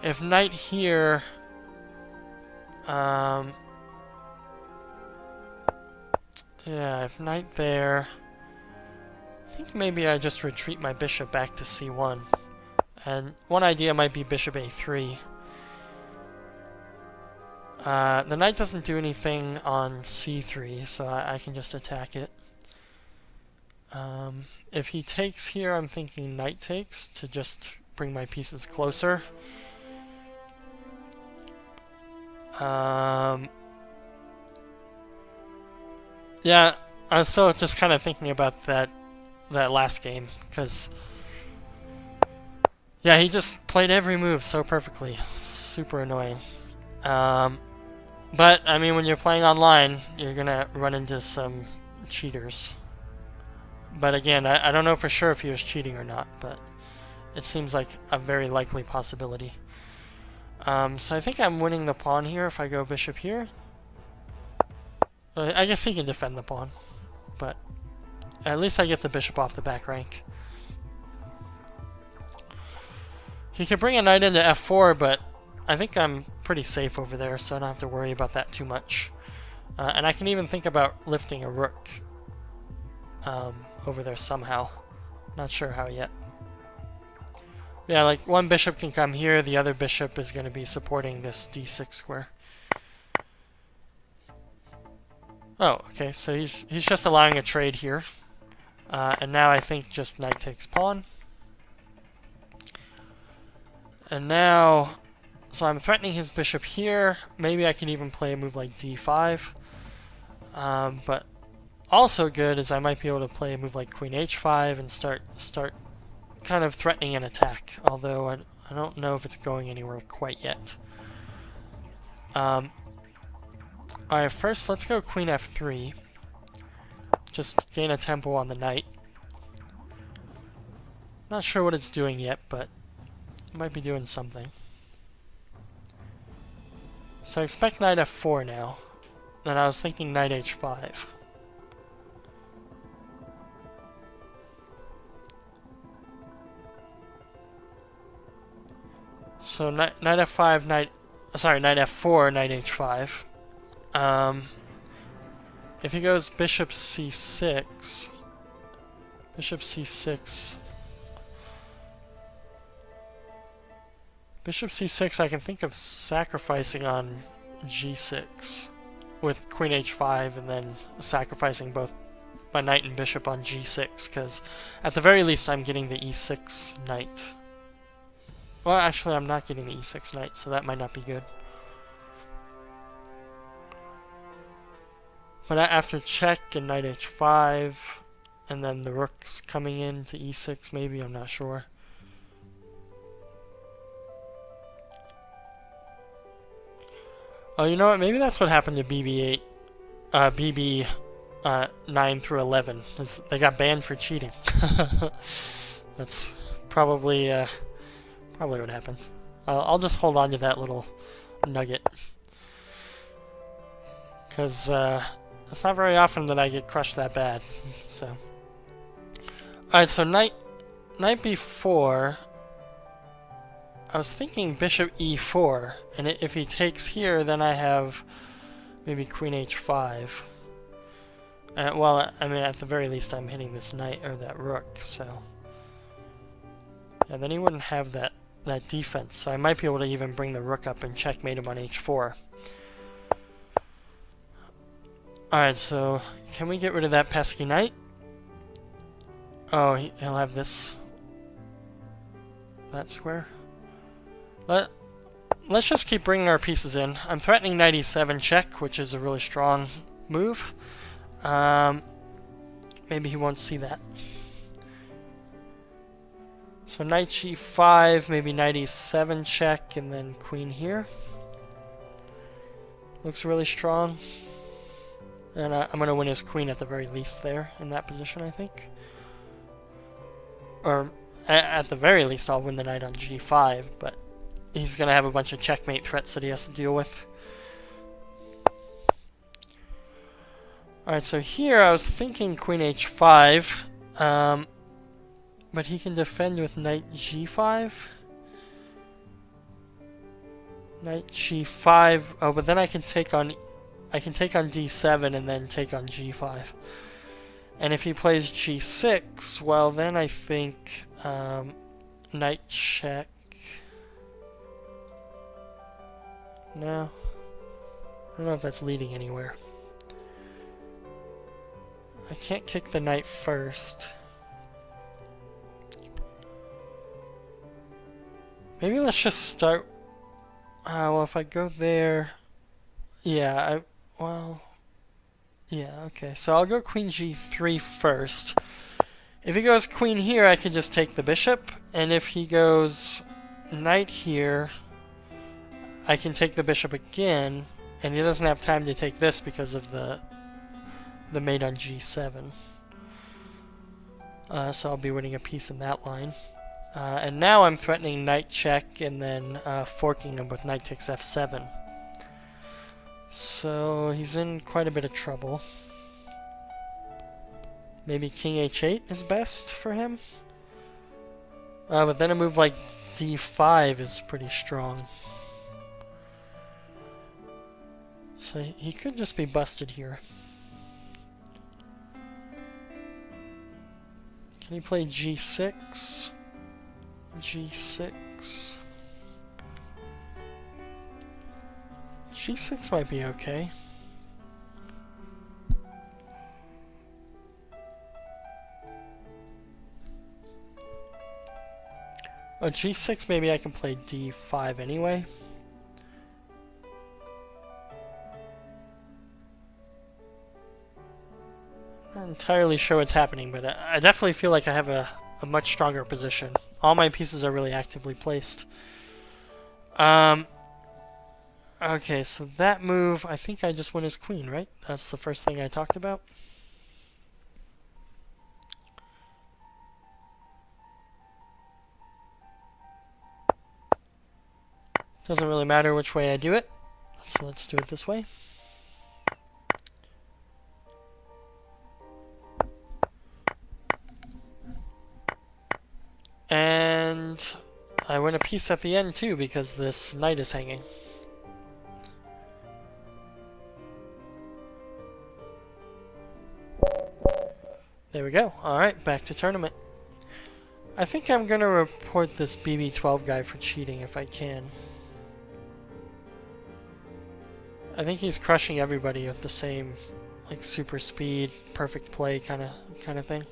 Speaker 1: If knight here... yeah, if knight there... I think maybe I just retreat my bishop back to c1. And one idea might be bishop a3. The knight doesn't do anything on c3, so I can just attack it. If he takes here, I'm thinking knight takes to just bring my pieces closer. Yeah, I'm still just kind of thinking about that last game, because yeah, he just played every move so perfectly. Super annoying. But I mean, when you're playing online, you're gonna run into some cheaters. But again, I don't know for sure if he was cheating or not, but it seems like a very likely possibility. So I think I'm winning the pawn here if I go bishop here. I guess he can defend the pawn, but at least I get the bishop off the back rank. He could bring a knight into f4, but I think I'm pretty safe over there, so I don't have to worry about that too much. And I can even think about lifting a rook over there somehow. Not sure how yet. Yeah, like one bishop can come here, the other bishop is going to be supporting this d6 square. Oh, okay, so he's just allowing a trade here. And now I think just knight takes pawn. And now, so I'm threatening his bishop here. Maybe I can even play a move like d5. But also good is I might be able to play a move like queen h5 and start kind of threatening an attack. Although I don't know if it's going anywhere quite yet. Alright, first let's go queen f3. Just gain a tempo on the knight. Not sure what it's doing yet, but it might be doing something. So I expect knight f4 now. Then I was thinking knight h5. So knight f5, knight f4, knight h5. If he goes bishop c6, bishop c6, I can think of sacrificing on g6 with queen h5 and then sacrificing both my knight and bishop on g6, because at the very least I'm getting the e6 knight. Well, actually I'm not getting the e6 knight, so that might not be good. But after check and knight h5, and then the rook's coming in to e6 maybe, I'm not sure. Oh, you know what? Maybe that's what happened to BB8, BB 9 through 11. Is they got banned for cheating. That's probably what happened. I'll just hold on to that little nugget, because it's not very often that I get crushed that bad. So, all right. So knight b4. I was thinking bishop e4, and if he takes here, then I have maybe queen h5. Well, I mean, at the very least, I'm hitting this knight or that rook, so yeah. Then he wouldn't have that defense, so I might be able to even bring the rook up and checkmate him on h4. All right, so can we get rid of that pesky knight? Oh, he'll have that square. Let's just keep bringing our pieces in. I'm threatening knight e7 check, which is a really strong move. Maybe he won't see that. So knight g5, maybe knight e7 check, and then queen here. Looks really strong. And I'm going to win his queen at the very least there, in that position, I think. Or, at the very least, I'll win the knight on g5, but he's going to have a bunch of checkmate threats that he has to deal with. Alright, so here I was thinking queen h5, but he can defend with knight g5. Knight g5, oh, but then I can take on d7 and then take on g5. And if he plays g6, well then I think knight check. No. I don't know if that's leading anywhere. I can't kick the knight first. Maybe let's just start... well, if I go there... Yeah, yeah, okay. So I'll go queen g3 first. If he goes queen here, I can just take the bishop. And if he goes knight here, I can take the bishop again. And he doesn't have time to take this because of the mate on g7. So I'll be winning a piece in that line. And now I'm threatening knight check and then forking him with knight takes f7. So he's in quite a bit of trouble. Maybe king h8 is best for him. But then a move like d5 is pretty strong. So he could just be busted here. Can he play g6? g6. g6 might be okay. Oh, g6 maybe I can play d5 anyway. Not entirely sure what's happening, but I definitely feel like I have a much stronger position. All my pieces are really actively placed. Okay, so that move, I think I just win his queen, right? That's the first thing I talked about. Doesn't really matter which way I do it, so let's do it this way. And I win a piece at the end too because this knight is hanging. There we go. Alright, back to tournament. I think I'm gonna report this BB12 guy for cheating if I can. I think he's crushing everybody with the same, like, super speed, perfect play kind of thing.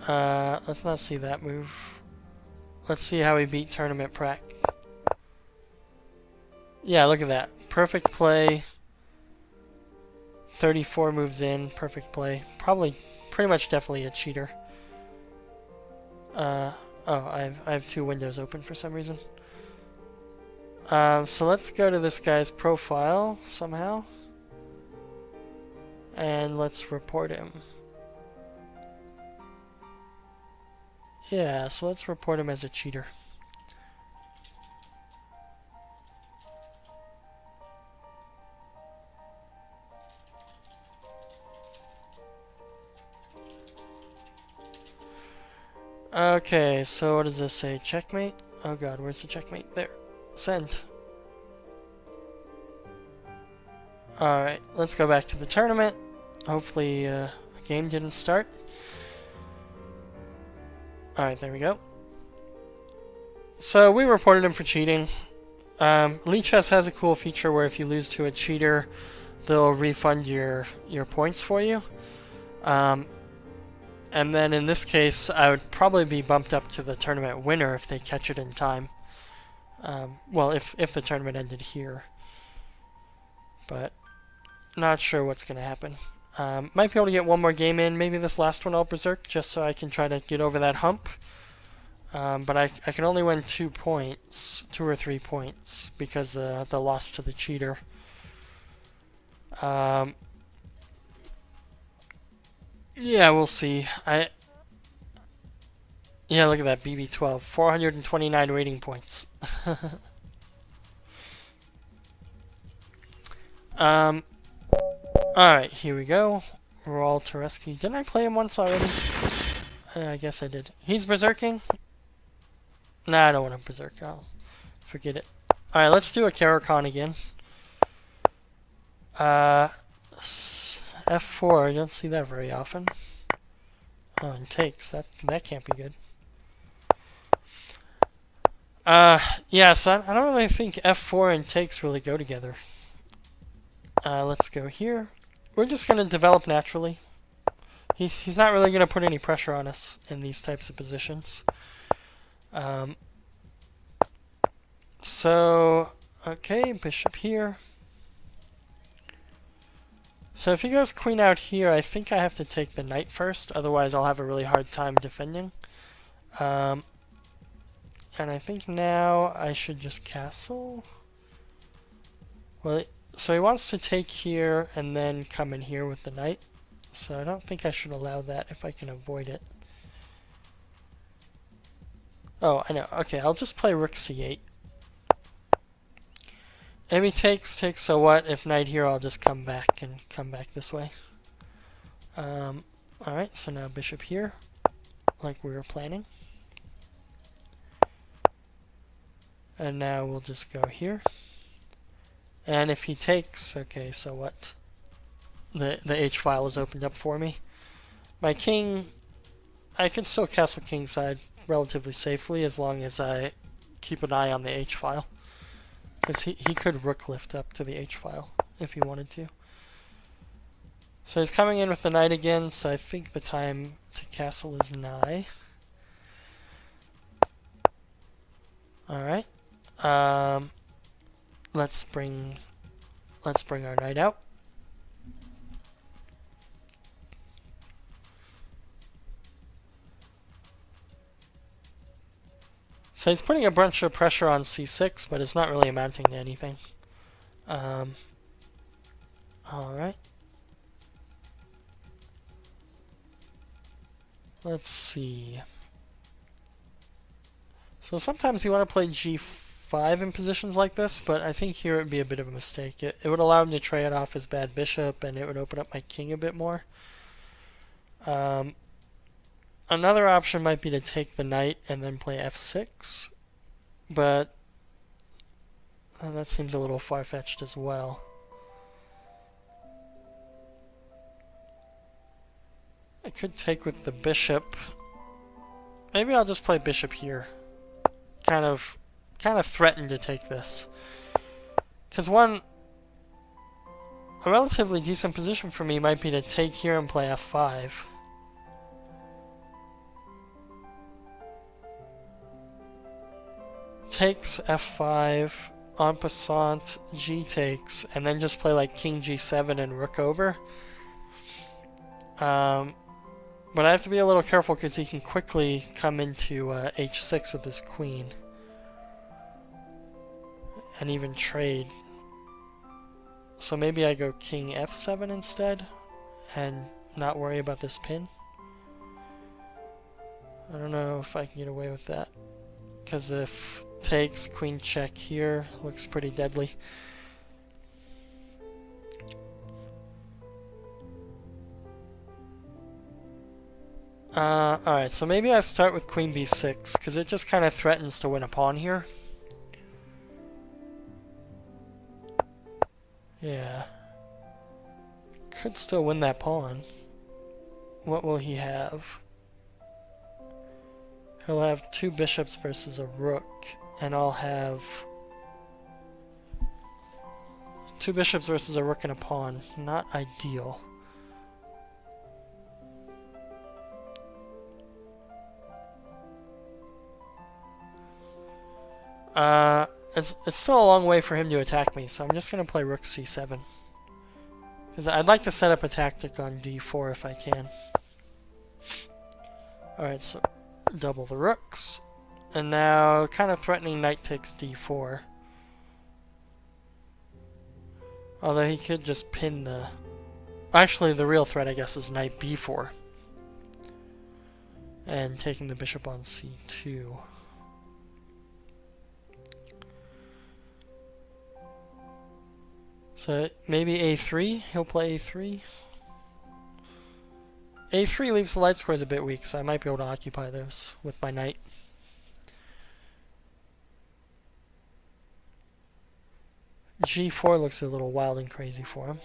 Speaker 1: Let's not see that move. Let's see how he beat tournament prac. Yeah, look at that. Perfect play. 34 moves in, perfect play. Probably, pretty much definitely a cheater. Oh, I have two windows open for some reason. So let's go to this guy's profile somehow. And let's report him. Yeah, so let's report him as a cheater. Okay, so what does this say? Checkmate? Oh god, where's the checkmate? There. Send. Alright, let's go back to the tournament. Hopefully the game didn't start. Alright, there we go. So we reported him for cheating. LiChess has a cool feature where if you lose to a cheater, they'll refund your points for you. And then in this case, I would probably be bumped up to the tournament winner if they catch it in time. Well, if the tournament ended here. But not sure what's going to happen. Might be able to get one more game in. Maybe this last one I'll berserk just so I can try to get over that hump. But I can only win 2 points, 2 or 3 points, because the loss to the cheater. Yeah, we'll see. Yeah, look at that, BB12, 429 rating points. Alright, here we go. Raul Tereski. Didn't I play him once already? I guess I did. He's berserking? Nah, I don't want to berserk. I'll forget it. Alright, let's do a Caro-Kann again. f4, I don't see that very often. Oh, and takes. That can't be good. Yeah, so I don't really think f4 and takes really go together. Let's go here. We're just going to develop naturally. He's not really going to put any pressure on us in these types of positions. So, okay, bishop here. So if he goes queen out here, I think I have to take the knight first, otherwise I'll have a really hard time defending. And I think now I should just castle. Well, so he wants to take here and then come in here with the knight. So I don't think I should allow that if I can avoid it. Oh, I know. Okay, I'll just play rook c8. If he takes, so what? If knight here, I'll just come back this way. Alright, so now bishop here, like we were planning. And now we'll just go here. And if he takes, okay, so what? The H file is opened up for me. My king, I can still castle kingside relatively safely as long as I keep an eye on the H file. Because he could rook lift up to the H file if he wanted to. So he's coming in with the knight again, so I think the time to castle is nigh. Alright. Let's bring our knight out. So he's putting a bunch of pressure on c6, but it's not really amounting to anything. Alright. Let's see. So sometimes you want to play g5 in positions like this, but I think here it would be a bit of a mistake. It would allow him to trade off his bad bishop, and it would open up my king a bit more. Another option might be to take the knight and then play f6, but that seems a little far-fetched as well. I could take with the bishop. Maybe I'll just play bishop here. Kind of threaten to take this. Because a relatively decent position for me might be to take here and play f5. Takes f5, en passant, g takes, and then just play like king g7 and rook over. But I have to be a little careful because he can quickly come into h6 with his queen. And even trade. So maybe I go king f7 instead and not worry about this pin. I don't know if I can get away with that. Because if takes, queen check here, looks pretty deadly. Alright, so maybe I start with queen b6, because it just kind of threatens to win a pawn here. Yeah. Could still win that pawn. What will he have? He'll have two bishops versus a rook, and I'll have two bishops versus a rook and a pawn. Not ideal. It's still a long way for him to attack me, so I'm just going to play rook c7. Because I'd like to set up a tactic on d4 if I can. Alright, so double the rooks. And now, kind of threatening knight takes d4. Although he could just pin the... Actually, the real threat, I guess, is knight b4. And taking the bishop on c2. So maybe a3, he'll play a3. a3 leaves the light squares a bit weak, so I might be able to occupy those with my knight. g4 looks a little wild and crazy for him.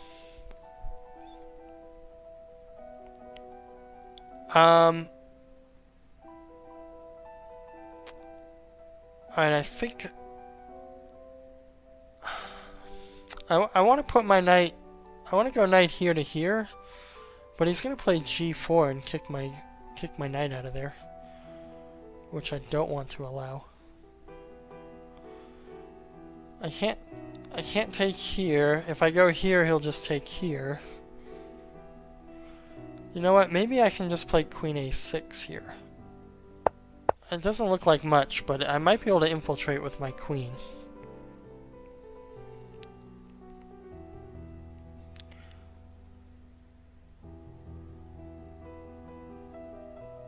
Speaker 1: Alright, I think... I want to put my knight... I want to go knight here to here, but he's going to play g4 and kick my knight out of there, which I don't want to allow. I can't take here. If I go here, he'll just take here. You know what? Maybe I can just play queen a6 here. It doesn't look like much, but I might be able to infiltrate with my queen.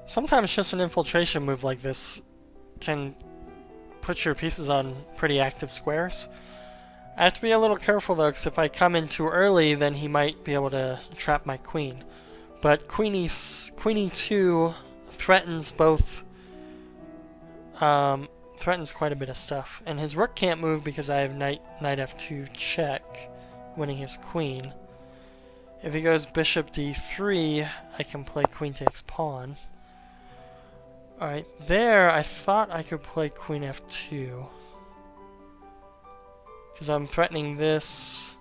Speaker 1: Sometimes just an infiltration move like this can put your pieces on pretty active squares. I have to be a little careful though, because if I come in too early, then he might be able to trap my queen. But queen e2 threatens both, threatens quite a bit of stuff. And his rook can't move because I have knight f2 check, winning his queen. If he goes bishop d3, I can play queen takes pawn. Alright, there I thought I could play queen f2. Because I'm threatening this.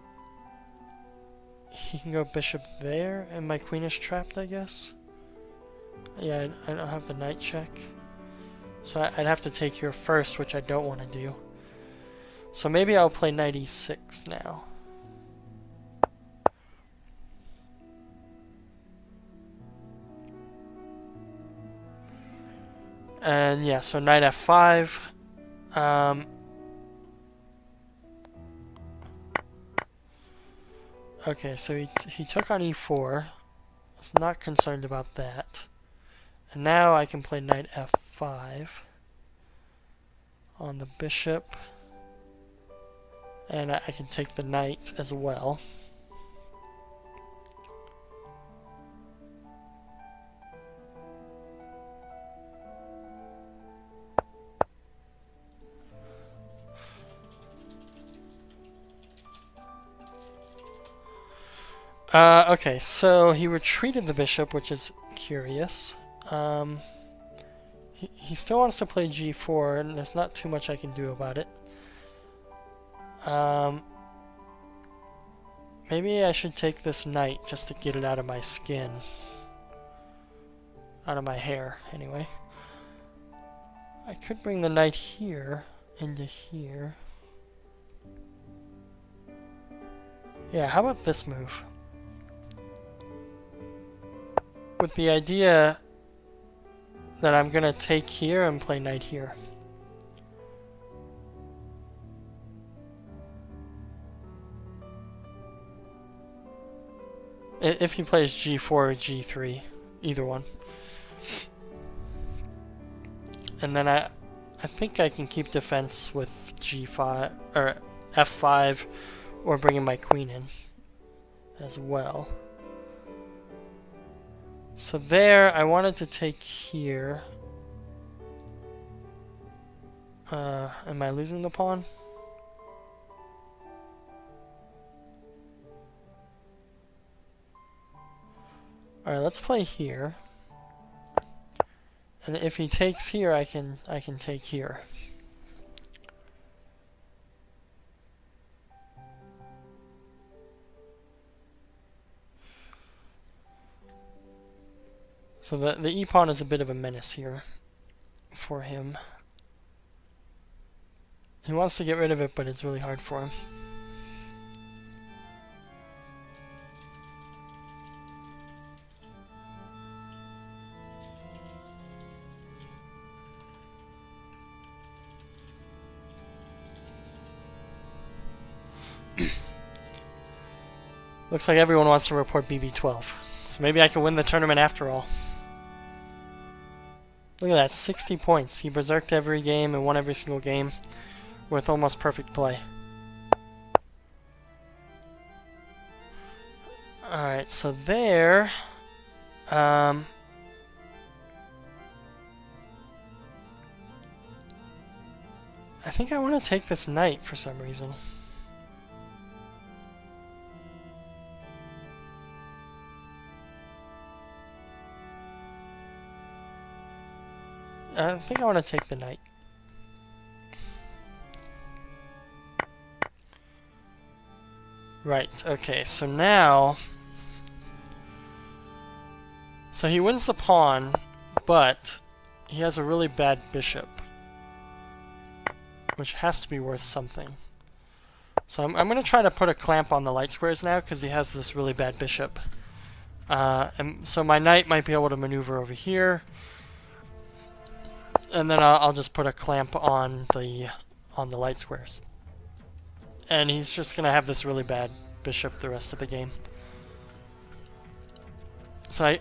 Speaker 1: He can go bishop there, and my queen is trapped, I guess. Yeah, I don't have the knight check. So I'd have to take here first, which I don't want to do. So maybe I'll play knight e6 now. And yeah, so knight f5. Okay, so he took on e4. I was not concerned about that. And now I can play knight f5 on the bishop. And I can take the knight as well. Okay, so he retreated the bishop, which is curious. He still wants to play g4, and there's not too much I can do about it. Maybe I should take this knight just to get it out of my skin. Out of my hair, anyway. I could bring the knight here into here. Yeah, how about this move? With the idea that I'm gonna take here and play knight here. If he plays g4 or g3, either one. And then I think I can keep defense with g5 or f5, or bringing my queen in as well. So there, I wanted to take here. Am I losing the pawn? Alright, let's play here. And if he takes here, I can take here. So the e-pawn is a bit of a menace here for him. He wants to get rid of it, but it's really hard for him. Looks like everyone wants to report BB12. So maybe I can win the tournament after all. Look at that, 60 points. He berserked every game and won every single game with almost perfect play. Alright, so there... I think I want to take this knight for some reason. I think I want to take the knight. Right, okay, so now... So he wins the pawn, but he has a really bad bishop, which has to be worth something. So I'm going to try to put a clamp on the light squares now, because he has this really bad bishop. And so my knight might be able to maneuver over here, and then I'll just put a clamp on the light squares. And he's just going to have this really bad bishop the rest of the game. So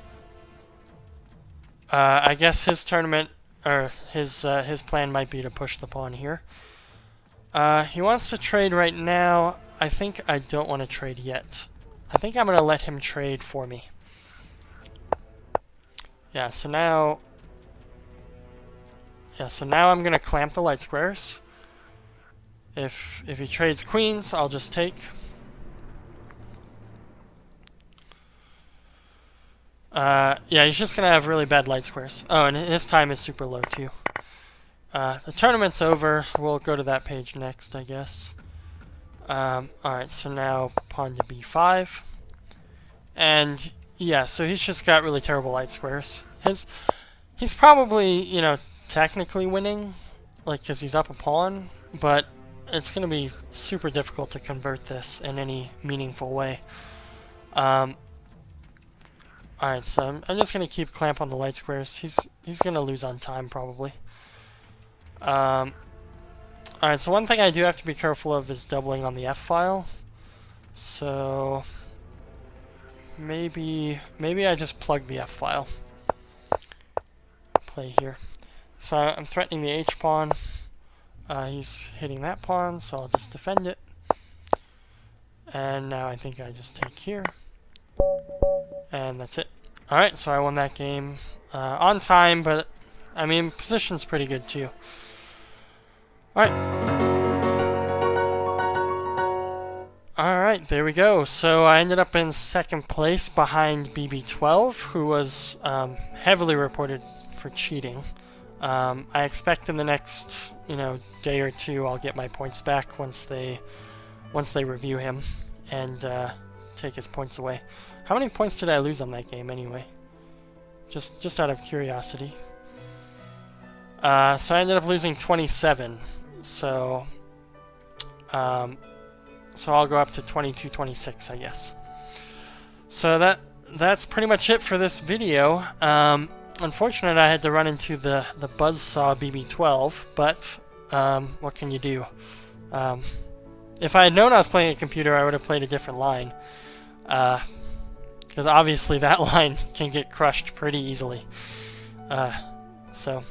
Speaker 1: I guess his tournament, or his plan might be to push the pawn here. He wants to trade right now. I think I don't want to trade yet. I think I'm going to let him trade for me. Yeah, so now I'm going to clamp the light squares. If he trades queens, I'll just take. Yeah, he's just going to have really bad light squares. Oh, and his time is super low too. The tournament's over. We'll go to that page next, I guess. Alright, so now pawn to b5. And yeah, so he's just got really terrible light squares. He's probably, you know, technically winning, like, because he's up a pawn, but it's going to be super difficult to convert this in any meaningful way. Alright, so I'm just going to keep clamp on the light squares. He's going to lose on time, probably. Alright, so one thing I do have to be careful of is doubling on the f-file. So maybe I just plug the f-file. Play here. So I'm threatening the h-pawn. He's hitting that pawn, so I'll just defend it. And now I think I just take here. And that's it. Alright, so I won that game on time, but I mean, position's pretty good too. Alright, there we go. So I ended up in second place behind BB12, who was heavily reported for cheating. I expect in the next, day or two I'll get my points back once they review him and take his points away. How many points did I lose on that game anyway? Just out of curiosity. So I ended up losing 27. So I'll go up to 22-26, I guess. So that's pretty much it for this video. Unfortunately, I had to run into the buzzsaw BB12, but what can you do? If I had known I was playing a computer, I would have played a different line. Because obviously that line can get crushed pretty easily. So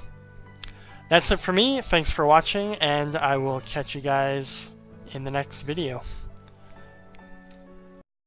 Speaker 1: that's it for me. Thanks for watching, and I will catch you guys in the next video.